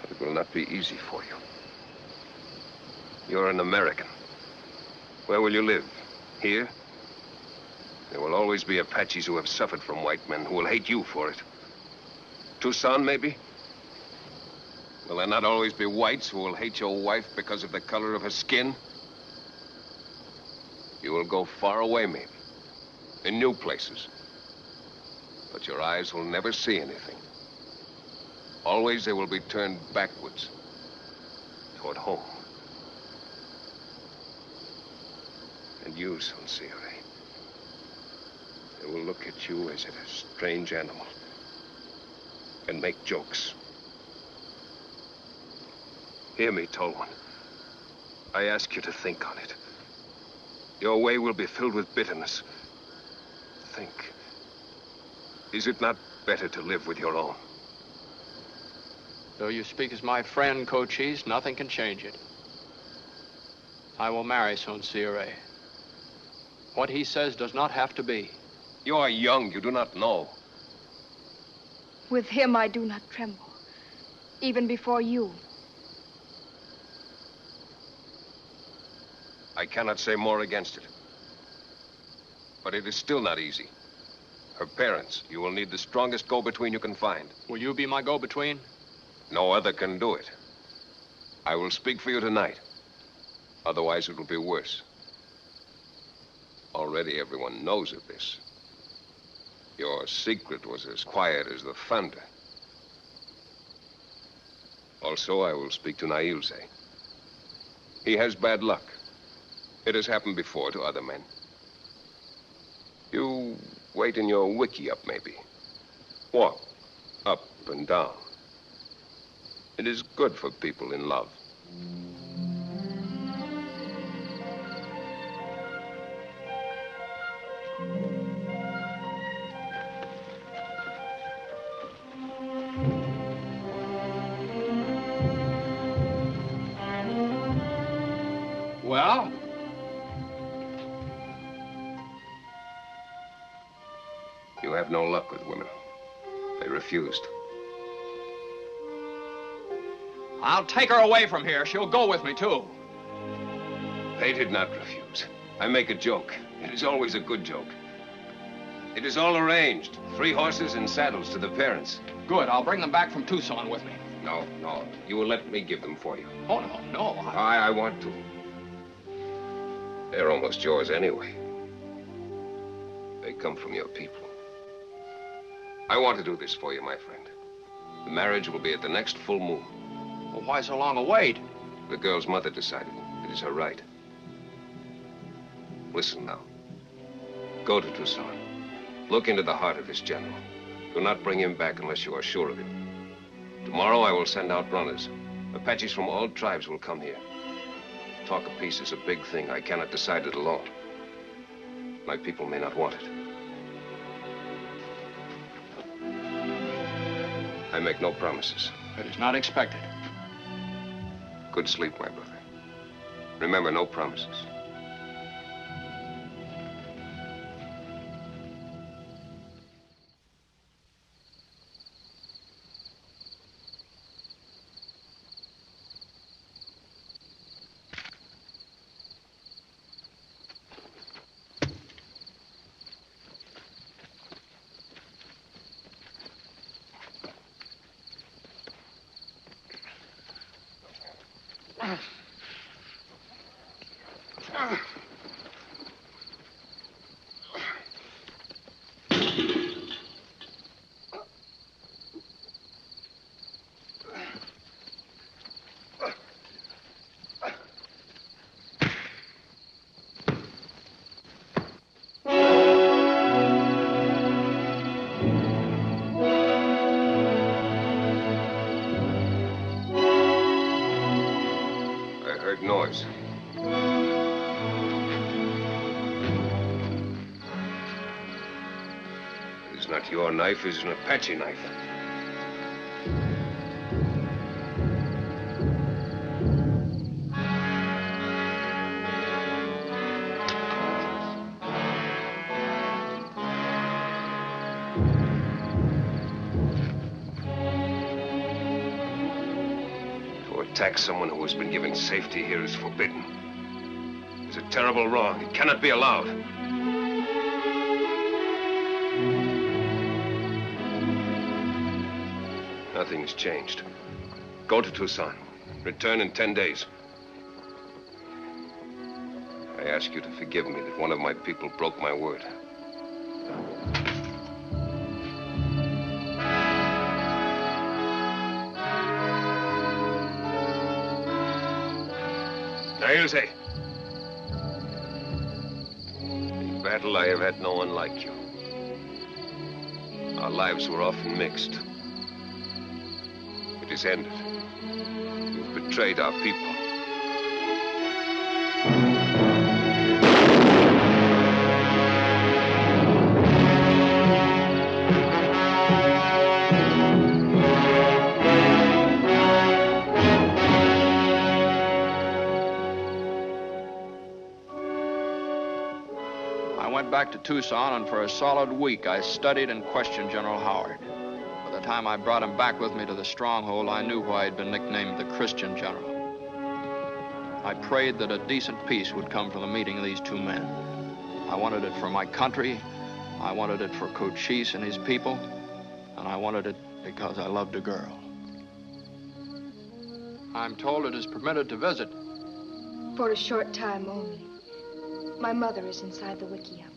Speaker 7: But it will not be easy for you. You're an American. Where will you live? Here? There will always be Apaches who have suffered from white men who will hate you for it. Tucson, maybe? Will there not always be whites who will hate your wife because of the color of her skin? You will go far away, maybe. In new places. But your eyes will never see anything. Always they will be turned backwards. Toward home. And you, Sonsiere. They will look at you as at a strange animal. And make jokes. Hear me, Tall One. I ask you to think on it. Your way will be filled with bitterness. Think. Is it not better to live with your own?
Speaker 1: Though you speak as my friend, Cochise, nothing can change it. I will marry Sonsiere. What he says does not have to be.
Speaker 7: You are young. You do not know.
Speaker 12: With him, I do not tremble. Even before you.
Speaker 7: I cannot say more against it. But it is still not easy. Her parents, you will need the strongest go-between you can find.
Speaker 1: Will you be my go-between?
Speaker 7: No other can do it. I will speak for you tonight. Otherwise, it will be worse. Already everyone knows of this. Your secret was as quiet as the thunder. Also, I will speak to Nailze. He has bad luck. It has happened before to other men. You wait in your wiki up, maybe. Walk up and down. It is good for people in love.
Speaker 14: Well?
Speaker 7: You have no luck with women. They refused.
Speaker 14: I'll take her away from here. She'll go with me, too.
Speaker 7: They did not refuse. I make a joke. It is always a good joke. It is all arranged. 3 horses and saddles to the parents.
Speaker 14: Good. I'll bring them back from Tucson with me.
Speaker 7: No, no. You will let me give them for you.
Speaker 14: Oh, no.
Speaker 7: I want to. They're almost yours anyway. They come from your people. I want to do this for you, my friend. The marriage will be at the next full moon.
Speaker 14: Well, why so long a wait?
Speaker 7: The girl's mother decided. It is her right. Listen now. Go to Tucson. Look into the heart of this general. Do not bring him back unless you are sure of him. Tomorrow I will send out runners. Apaches from all tribes will come here. Talk of peace is a big thing. I cannot decide it alone. My people may not want it. I make no promises.
Speaker 14: It is not expected.
Speaker 7: Good sleep, my brother. Remember, no promises. Noise. It is not your knife, it is an Apache knife. Attack someone who has been given safety here is forbidden. It's a terrible wrong. It cannot be allowed. Nothing's changed. Go to Tucson. Return in 10 days. I ask you to forgive me that one of my people broke my word. Ilse. In battle, I have had no one like you. Our lives were often mixed. It is ended. You've betrayed our people.
Speaker 14: Back to Tucson, and for a solid week I studied and questioned General Howard. By the time I brought him back with me to the stronghold, I knew why he'd been nicknamed the Christian General. I prayed that a decent peace would come from the meeting of these two men. I wanted it for my country, I wanted it for Cochise and his people, and I wanted it because I loved a girl. I'm told it is permitted to visit.
Speaker 12: For a short time only. My mother is inside the wickiup.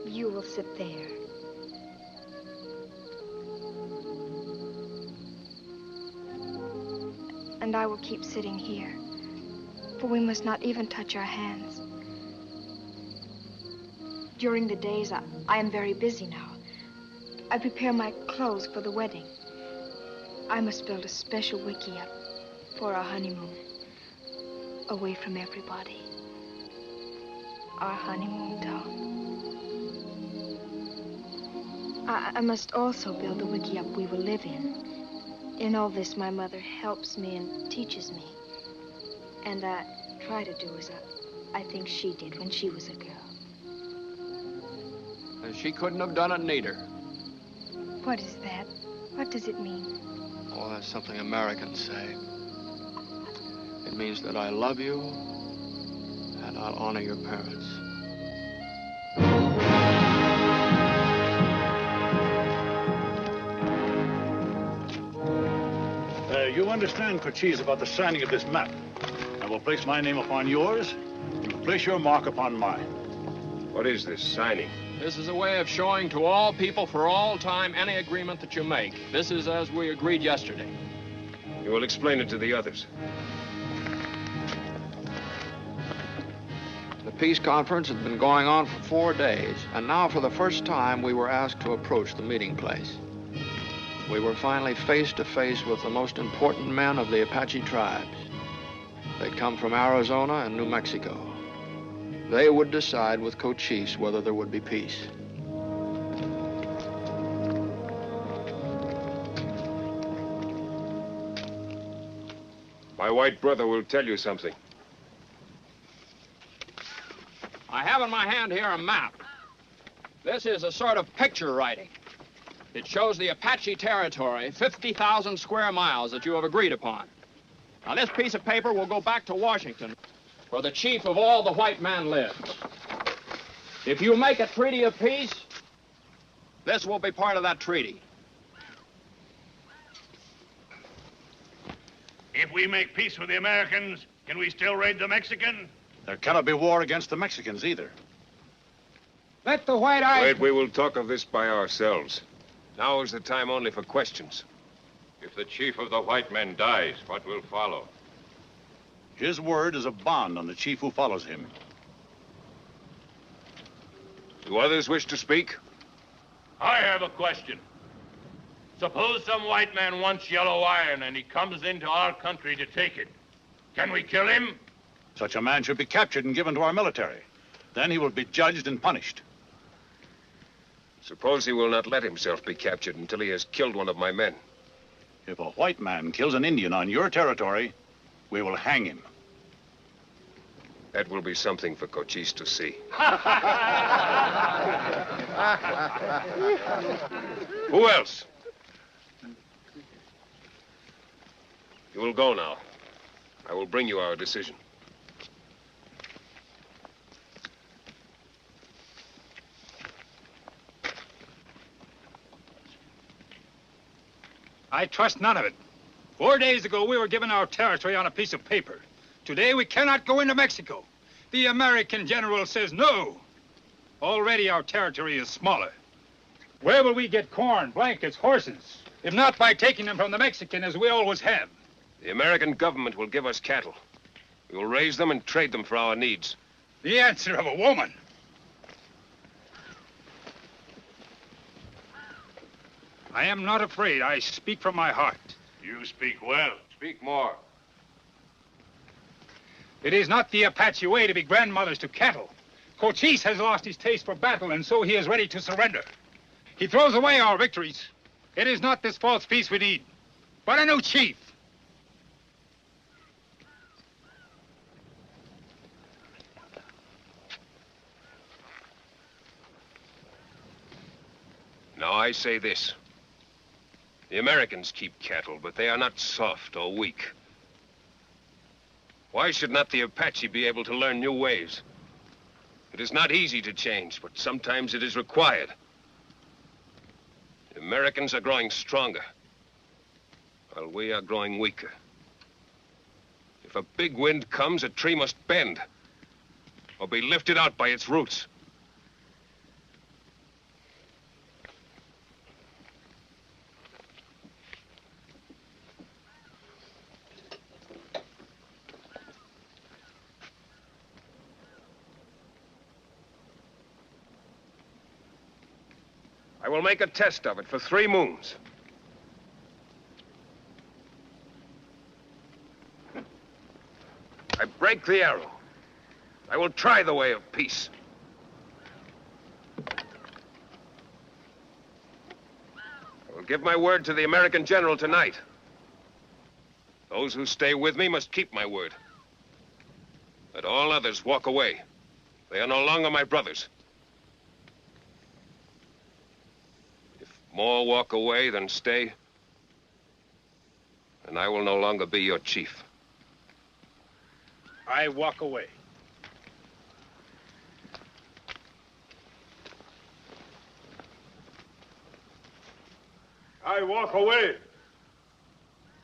Speaker 12: You will sit there. And I will keep sitting here, for we must not even touch our hands. During the days, I am very busy now. I prepare my clothes for the wedding. I must build a special wickiup for our honeymoon, away from everybody. Our honeymoon, Tom. I must also build the wickiup we will live in. In all this, my mother helps me and teaches me. And I try to do as I think she did when she was a girl.
Speaker 14: And she couldn't have done it neither.
Speaker 12: What is that? What does it mean?
Speaker 14: Oh, that's something Americans say. It means that I love you, and I'll honor your parents.
Speaker 15: You understand, Cochise, about the signing of this map. I will place my name upon yours. You will place your mark upon mine.
Speaker 7: What is this signing?
Speaker 14: This is a way of showing to all people for all time any agreement that you make. This is as we agreed yesterday.
Speaker 7: You will explain it to the others.
Speaker 1: The peace conference had been going on for 4 days, and now for the first time we were asked to approach the meeting place. We were finally face to face with the most important men of the Apache tribes. They'd come from Arizona and New Mexico. They would decide with Cochise whether there would be peace.
Speaker 7: My white brother will tell you something.
Speaker 14: I have in my hand here a map. This is a sort of picture writing. It shows the Apache territory, 50,000 square miles that you have agreed upon. Now, this piece of paper will go back to Washington, where the chief of all the white men lives. If you make a treaty of peace, this will be part of that treaty.
Speaker 19: If we make peace with the Americans, can we still raid the Mexican?
Speaker 15: There cannot be war against the Mexicans either.
Speaker 20: Let the white eye...
Speaker 7: Wait, we will talk of this by ourselves. Now is the time only for questions.
Speaker 3: If the chief of the white men dies, what will follow?
Speaker 15: His word is a bond on the chief who follows him.
Speaker 7: Do others wish to speak?
Speaker 19: I have a question. Suppose some white man wants yellow iron and he comes into our country to take it. Can we kill him?
Speaker 15: Such a man should be captured and given to our military. Then he will be judged and punished.
Speaker 7: Suppose he will not let himself be captured until he has killed one of my men.
Speaker 15: If a white man kills an Indian on your territory, we will hang him.
Speaker 7: That will be something for Cochise to see. Who else? You will go now. I will bring you our decision.
Speaker 20: I trust none of it. 4 days ago, we were given our territory on a piece of paper. Today, we cannot go into Mexico. The American general says no. Already, our territory is smaller. Where will we get corn, blankets, horses? If not by taking them from the Mexican, as we always have.
Speaker 7: The American government will give us cattle. We will raise them and trade them for our needs.
Speaker 20: The answer of a woman. I am not afraid. I speak from my heart.
Speaker 19: You speak well.
Speaker 3: Speak more.
Speaker 20: It is not the Apache way to be grandmothers to cattle. Cochise has lost his taste for battle, and so he is ready to surrender. He throws away our victories. It is not this false peace we need, but a new chief.
Speaker 7: Now, I say this. The Americans keep cattle, but they are not soft or weak. Why should not the Apache be able to learn new ways? It is not easy to change, but sometimes it is required. The Americans are growing stronger, while we are growing weaker. If a big wind comes, a tree must bend, or be lifted out by its roots. I will make a test of it for 3 moons. I break the arrow. I will try the way of peace. I will give my word to the American general tonight. Those who stay with me must keep my word. Let all others walk away. They are no longer my brothers. More walk away than stay, and I will no longer be your chief.
Speaker 20: I walk away.
Speaker 19: I walk away.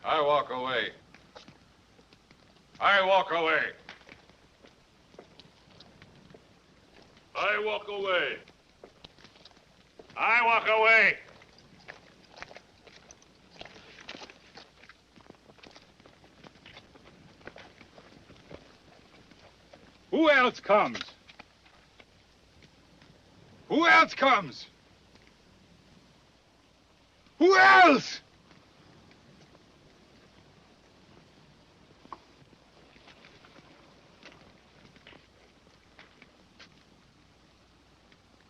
Speaker 3: I walk away. I walk away. I walk away.
Speaker 19: I walk away.
Speaker 20: Who else comes? Who else comes? Who else?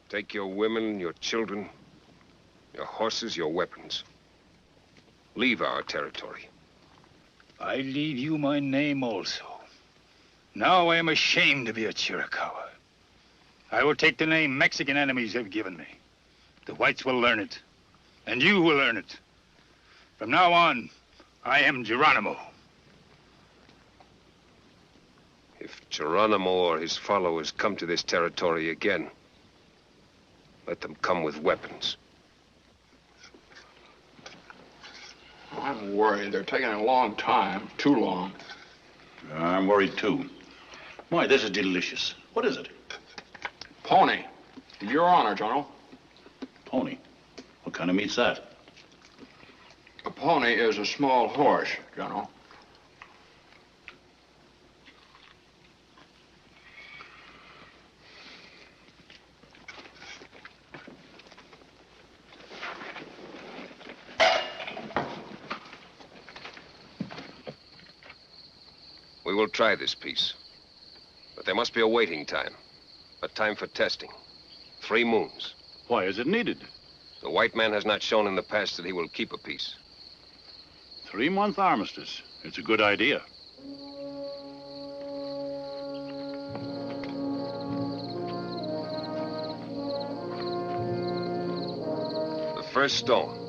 Speaker 7: Take your women, your children, your horses, your weapons. Leave our territory.
Speaker 20: I leave you my name also. Now I am ashamed to be a Chiricahua. I will take the name Mexican enemies have given me. The whites will learn it, and you will learn it. From now on, I am Geronimo.
Speaker 7: If Geronimo or his followers come to this territory again, let them come with weapons.
Speaker 14: I'm worried. They're taking a long time. Too long.
Speaker 15: I'm worried, too. Why, this is delicious. What is it?
Speaker 14: Pony. Your honor, General.
Speaker 15: Pony? What kind of meat's that?
Speaker 14: A pony is a small horse, General.
Speaker 7: We will try this piece. But there must be a waiting time. A time for testing. 3 moons.
Speaker 15: Why is it needed?
Speaker 7: The white man has not shown in the past that he will keep a peace.
Speaker 15: 3-month armistice. It's a good idea.
Speaker 7: The first stone.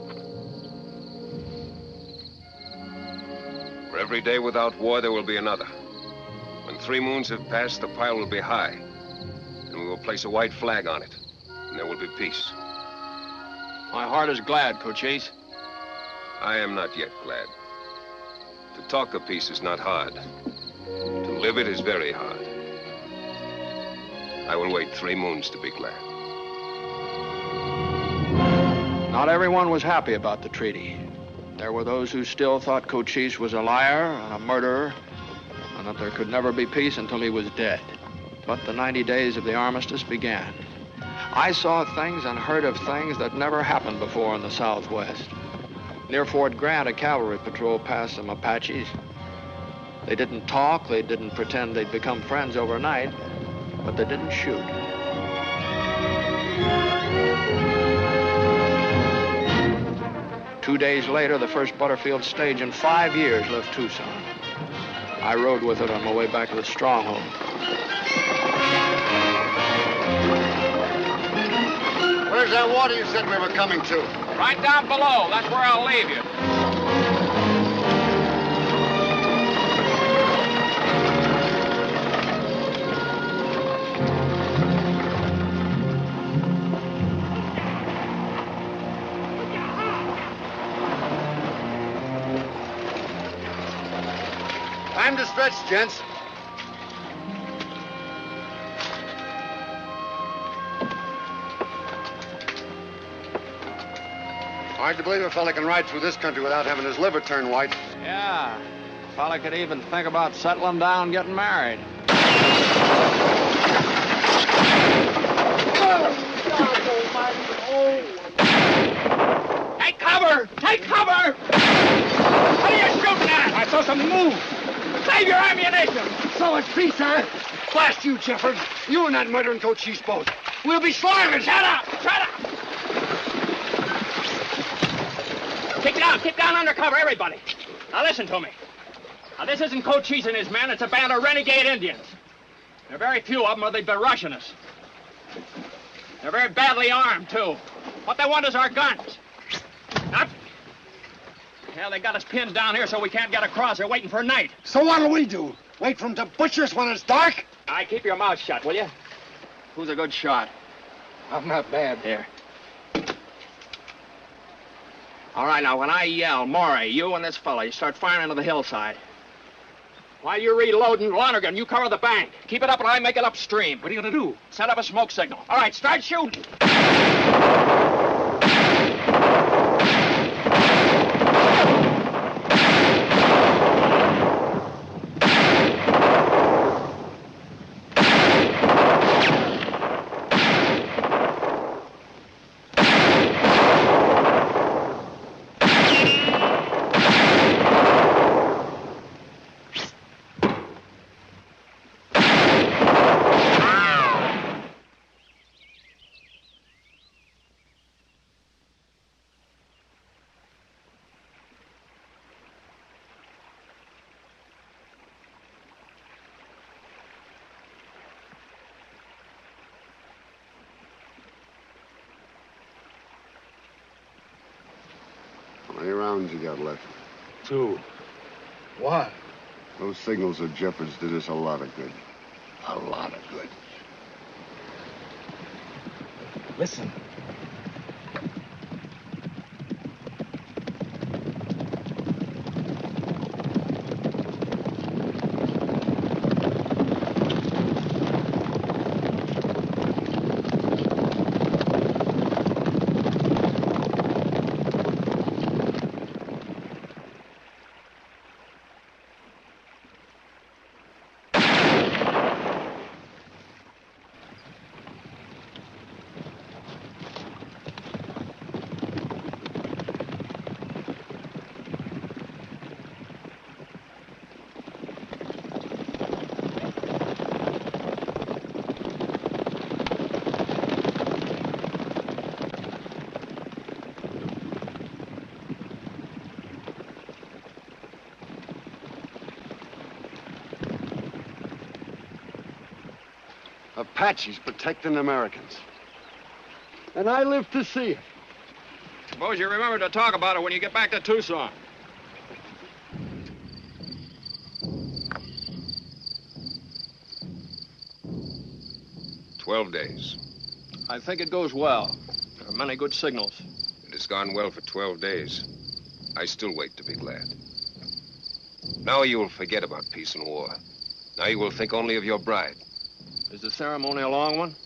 Speaker 7: For every day without war, there will be another. When 3 moons have passed, the pile will be high. And we will place a white flag on it. And there will be peace.
Speaker 14: My heart is glad, Cochise.
Speaker 7: I am not yet glad. To talk of peace is not hard. To live it is very hard. I will wait 3 moons to be glad.
Speaker 1: Not everyone was happy about the treaty. There were those who still thought Cochise was a liar and a murderer, and that there could never be peace until he was dead. But the 90 days of the armistice began. I saw things and heard of things that never happened before in the Southwest. Near Fort Grant, a cavalry patrol passed some Apaches. They didn't talk, they didn't pretend they'd become friends overnight, but they didn't shoot. Two days later, the first Butterfield stage in 5 years left Tucson. I rode with it on my way back to the stronghold.
Speaker 21: Where's that water you said we were coming to?
Speaker 14: Right down below. That's where I'll leave you.
Speaker 21: Time to stretch, gents. Hard to believe a fella can ride through this country without having his liver turn white.
Speaker 1: Yeah, a fella could even think about settling down and getting married.
Speaker 20: Take cover! Take cover! What are you shooting at? I saw some move. Save your ammunition!
Speaker 21: So it's peace, huh? Blast you, Jeffords. You and that murdering Cochise both. We'll be slaughtered.
Speaker 20: Shut up! Shut up! Keep down under cover, everybody. Now listen to me. Now this isn't Cochise and his men, it's a band of renegade Indians. There are very few of them or they'd be rushing us. They're very badly armed, too. What they want is our guns. Up. Yeah, they got us pinned down here so we can't get across. They're waiting for night.
Speaker 21: So what'll we do? Wait for them to butcher us when it's dark?
Speaker 20: All right, keep your mouth shut, will you? Who's a good shot?
Speaker 21: I'm not bad.
Speaker 20: Here.
Speaker 14: All right, now, when I yell, Maury, you and this fella, you start firing into the hillside. While you're reloading, Lonergan, you cover the bank. Keep it up and I make it upstream. What are you going to do? Set up a smoke signal. All right, start shooting.
Speaker 2: How many rounds you got left?
Speaker 21: 2. Why?
Speaker 2: Those signals of Jeffords did us a lot of good.
Speaker 21: A lot of good. Listen.
Speaker 2: Apaches protecting Americans. And I live to see it.
Speaker 14: Suppose you remember to talk about it when you get back to Tucson.
Speaker 7: days.
Speaker 14: I think it goes well. There are many good signals.
Speaker 7: It has gone well for 12 days. I still wait to be glad. Now you will forget about peace and war. Now you will think only of your bride.
Speaker 14: Is the ceremony a long one?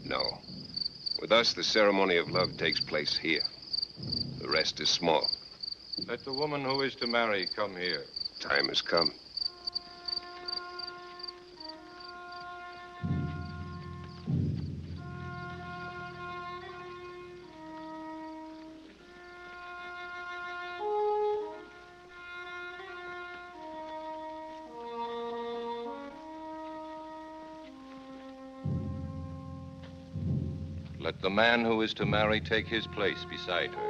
Speaker 7: No. With us, the ceremony of love takes place here. The rest is small.
Speaker 3: Let the woman who is to marry come here.
Speaker 7: Time has come.
Speaker 3: Let the man who is to marry take his place beside her.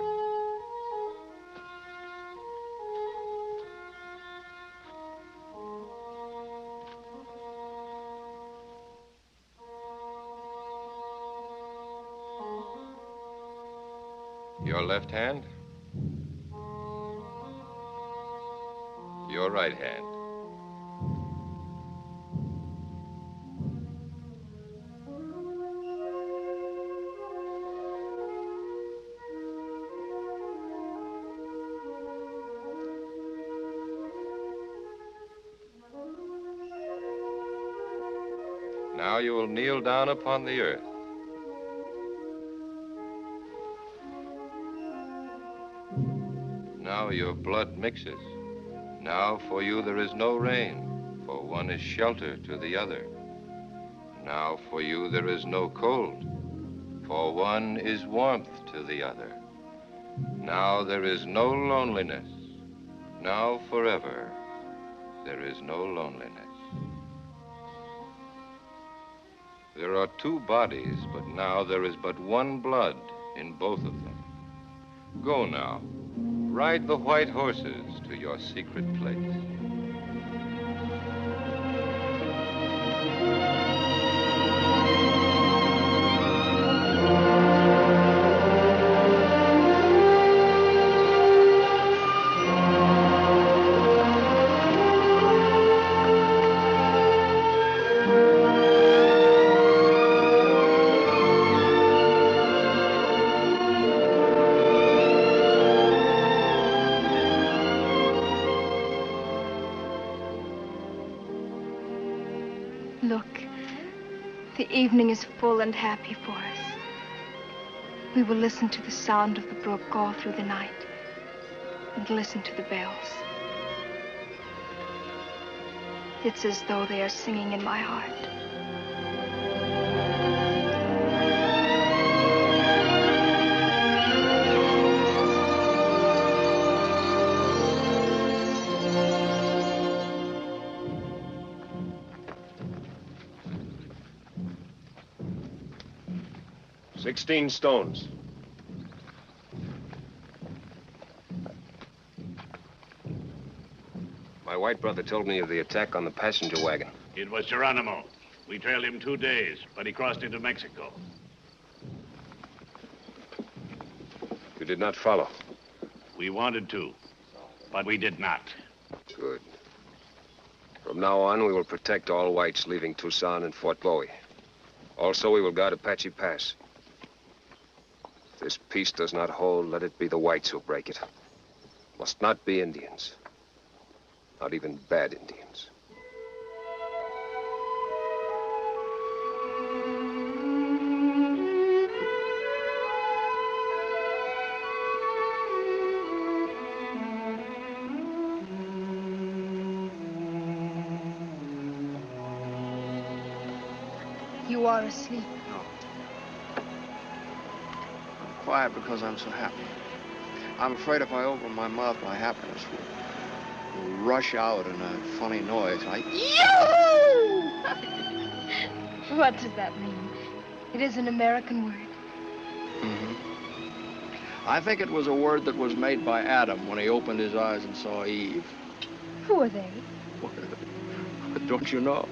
Speaker 3: Your left hand. Your right hand. Now you will kneel down upon the earth. Now your blood mixes. Now for you there is no rain, for one is shelter to the other. Now for you there is no cold, for one is warmth to the other. Now there is no loneliness. Now forever there is no loneliness. There are two bodies, but now there is but one blood in both of them. Go now. Ride the white horses to your secret place.
Speaker 12: Look, the evening is full and happy for us. We will listen to the sound of the brook all through the night and listen to the bells. It's as though they are singing in my heart.
Speaker 16: $16 stones.
Speaker 7: My white brother told me of the attack on the passenger wagon.
Speaker 8: It was Geronimo. We trailed him 2 days, but he crossed into Mexico.
Speaker 7: You did not follow?
Speaker 8: We wanted to, but we did not.
Speaker 7: Good. From now on, we will protect all whites leaving Tucson and Fort Bowie. Also, we will guard Apache Pass. If this peace does not hold, let it be the whites who break it. Must not be Indians. Not even bad Indians.
Speaker 12: You are asleep.
Speaker 14: No. I'm quiet because I'm so happy. I'm afraid if I open my mouth, my happiness will rush out in a funny noise like...
Speaker 12: Yoo-hoo! What does that mean? It is an American word.
Speaker 14: Mm-hmm. I think it was a word that was made by Adam when he opened his eyes and saw Eve.
Speaker 12: Who are they?
Speaker 14: Don't you know?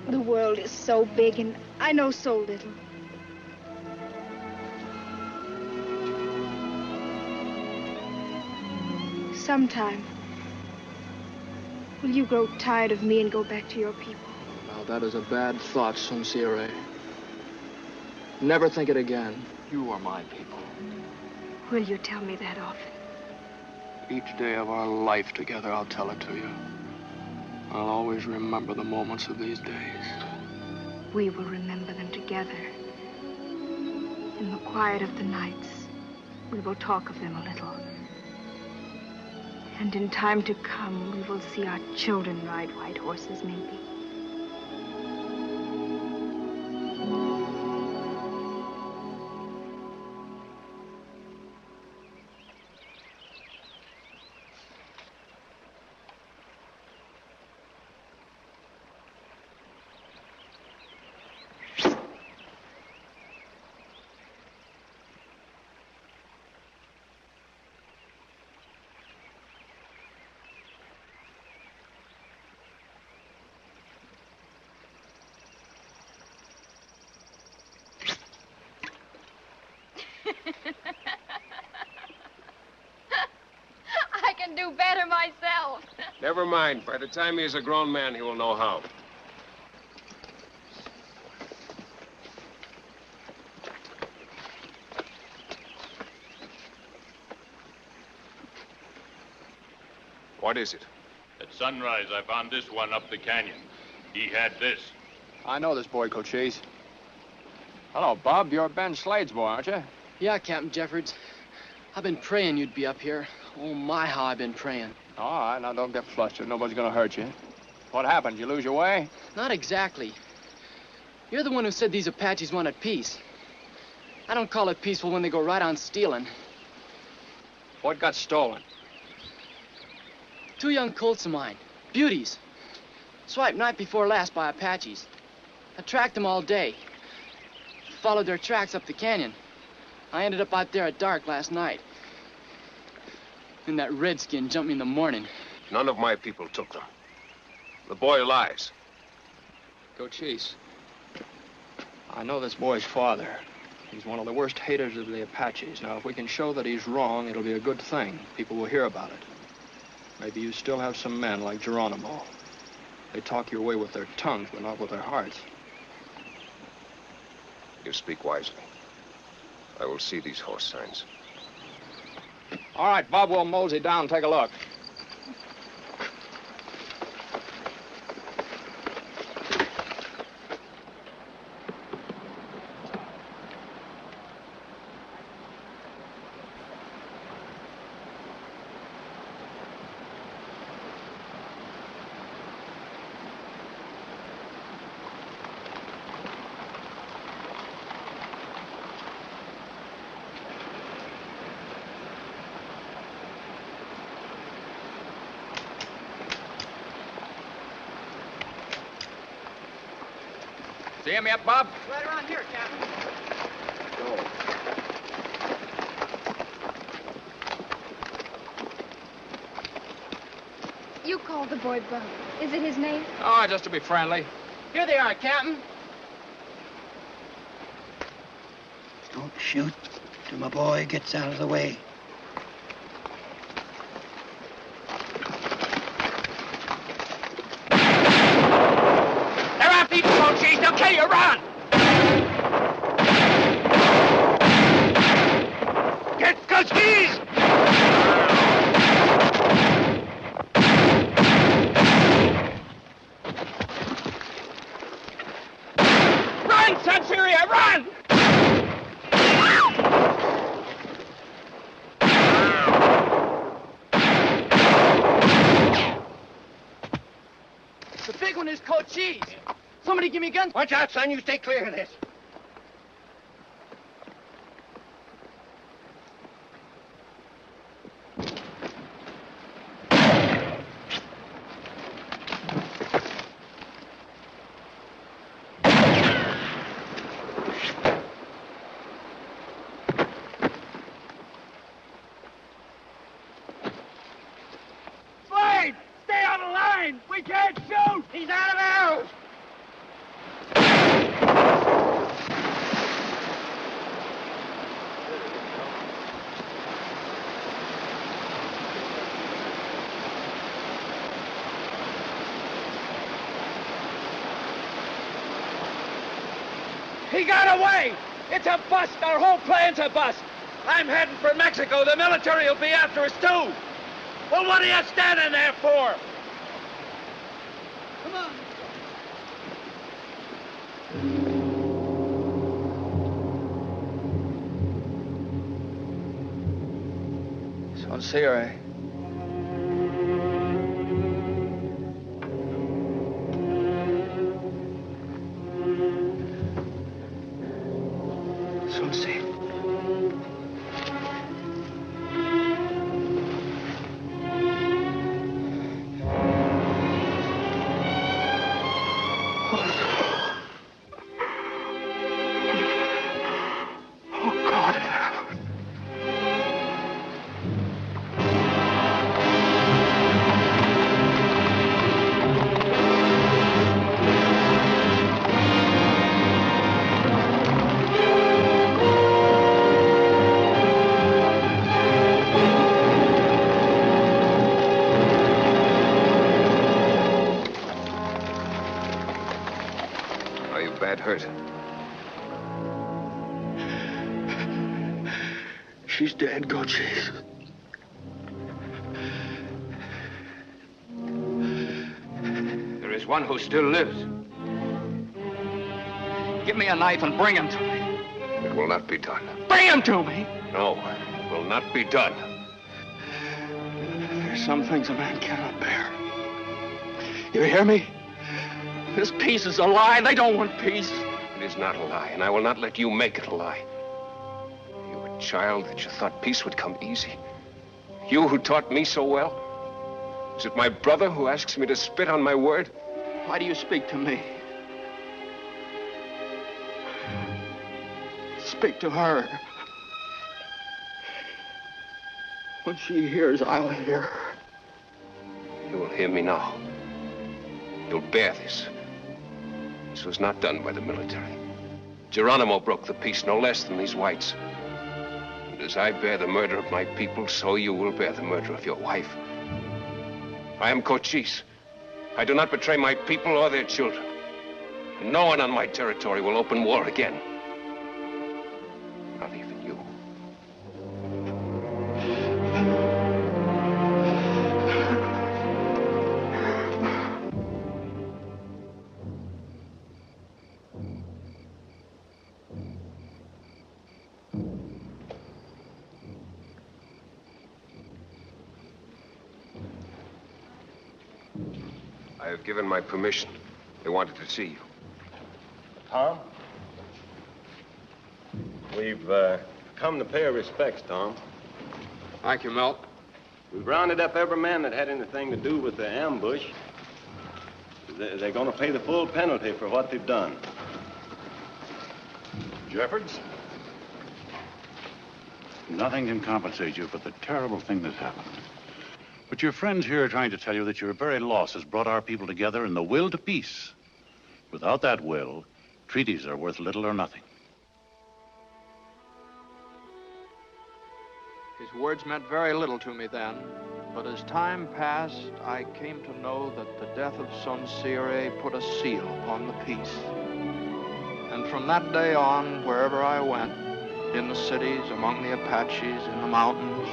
Speaker 12: The world is so big and I know so little. Sometime, will you grow tired of me and go back to your people?
Speaker 14: Now, that is a bad thought, Sincere. Never think it again. You are my people.
Speaker 12: Will you tell me that often?
Speaker 14: Each day of our life together, I'll tell it to you. I'll always remember the moments of these days.
Speaker 12: We will remember them together. In the quiet of the nights, we will talk of them a little. And in time to come, we will see our children ride white horses, maybe.
Speaker 4: I can do better myself.
Speaker 7: Never mind. By the time he is a grown man, he will know how. What is it?
Speaker 19: At sunrise, I found this one up the canyon. He had this.
Speaker 14: I know this boy, Cochise. Hello, Bob. You're Ben Slade's boy, aren't you?
Speaker 22: Yeah, Captain Jeffords. I've been praying you'd be up here. Oh, my, how I've been praying.
Speaker 14: All right, now don't get flustered. Nobody's gonna hurt you. What happened? You lose your way?
Speaker 22: Not exactly. You're the one who said these Apaches wanted peace. I don't call it peaceful when they go right on stealing.
Speaker 14: What got stolen?
Speaker 22: 2 young colts of mine. Beauties. Swiped night before last by Apaches. I tracked them all day. Followed their tracks up the canyon. I ended up out there at dark last night. And that redskin jumped me in the morning.
Speaker 7: None of my people took them. The boy lies.
Speaker 14: Cochise, I know this boy's father. He's one of the worst haters of the Apaches. Now, if we can show that he's wrong, it'll be a good thing. People will hear about it. Maybe you still have some men like Geronimo. They talk your way with their tongues, but not with their hearts.
Speaker 7: You speak wisely. I will see these horse signs.
Speaker 14: All right, Bob, we'll mosey down and take a look. See him yet, Bob?
Speaker 22: Right around here, Captain.
Speaker 4: You called the boy Bub. Is it his name?
Speaker 14: Oh, just to be friendly.
Speaker 22: Here they are, Captain.
Speaker 10: Don't shoot till my boy gets out of the way.
Speaker 14: They're after you, Cochise. They'll kill you. Run!
Speaker 21: Get Cochise!
Speaker 14: Run, Sanseria, run!
Speaker 22: The big one is Cochise. Somebody give me guns.
Speaker 10: Watch out, son. You stay clear of this.
Speaker 21: Slade! Stay on the line! We can't shoot! He's out of arrows! He got away! It's a bust! Our whole plan's a bust! I'm heading for Mexico. The military will be after us, too! Well, what are you standing there for?
Speaker 22: Come on.
Speaker 1: Sincere.
Speaker 10: Sincere.
Speaker 7: Are you bad hurt?
Speaker 21: She's dead, Cochise.
Speaker 14: There is one who still lives. Give me a knife and bring him to me.
Speaker 7: It will not be done.
Speaker 14: Bring him to me!
Speaker 7: No, it will not be done.
Speaker 21: There's some things a man cannot bear. You hear me? This peace is a lie. They don't want peace.
Speaker 7: It is not a lie, and I will not let you make it a lie. You a child that you thought peace would come easy. You who taught me so well. Is it my brother who asks me to spit on my word?
Speaker 21: Why do you speak to me? Speak to her. When she hears, I'll hear.
Speaker 7: You will hear me now. You'll bear this. This was not done by the military. Geronimo broke the peace no less than these whites. And as I bear the murder of my people, so you will bear the murder of your wife. I am Cochise. I do not betray my people or their children. And no one on my territory will open war again. Not even you. I have given my permission. They wanted to see you.
Speaker 6: Tom? We've come to pay our respects, Tom.
Speaker 14: Thank you, Milt.
Speaker 6: We've rounded up every man that had anything to do with the ambush. They're going to pay the full penalty for what they've done.
Speaker 15: Jeffords, nothing can compensate you for the terrible thing that happened. But your friends here are trying to tell you that your very loss has brought our people together in the will to peace. Without that will, treaties are worth little or nothing.
Speaker 1: His words meant very little to me then, but as time passed, I came to know that the death of Son Sire put a seal upon the peace. And from that day on, wherever I went, in the cities, among the Apaches, in the mountains,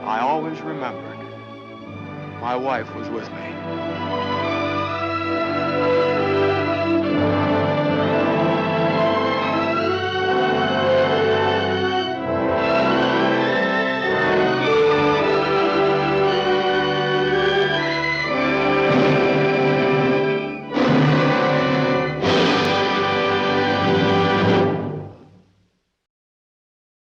Speaker 1: I always remembered my wife was with me.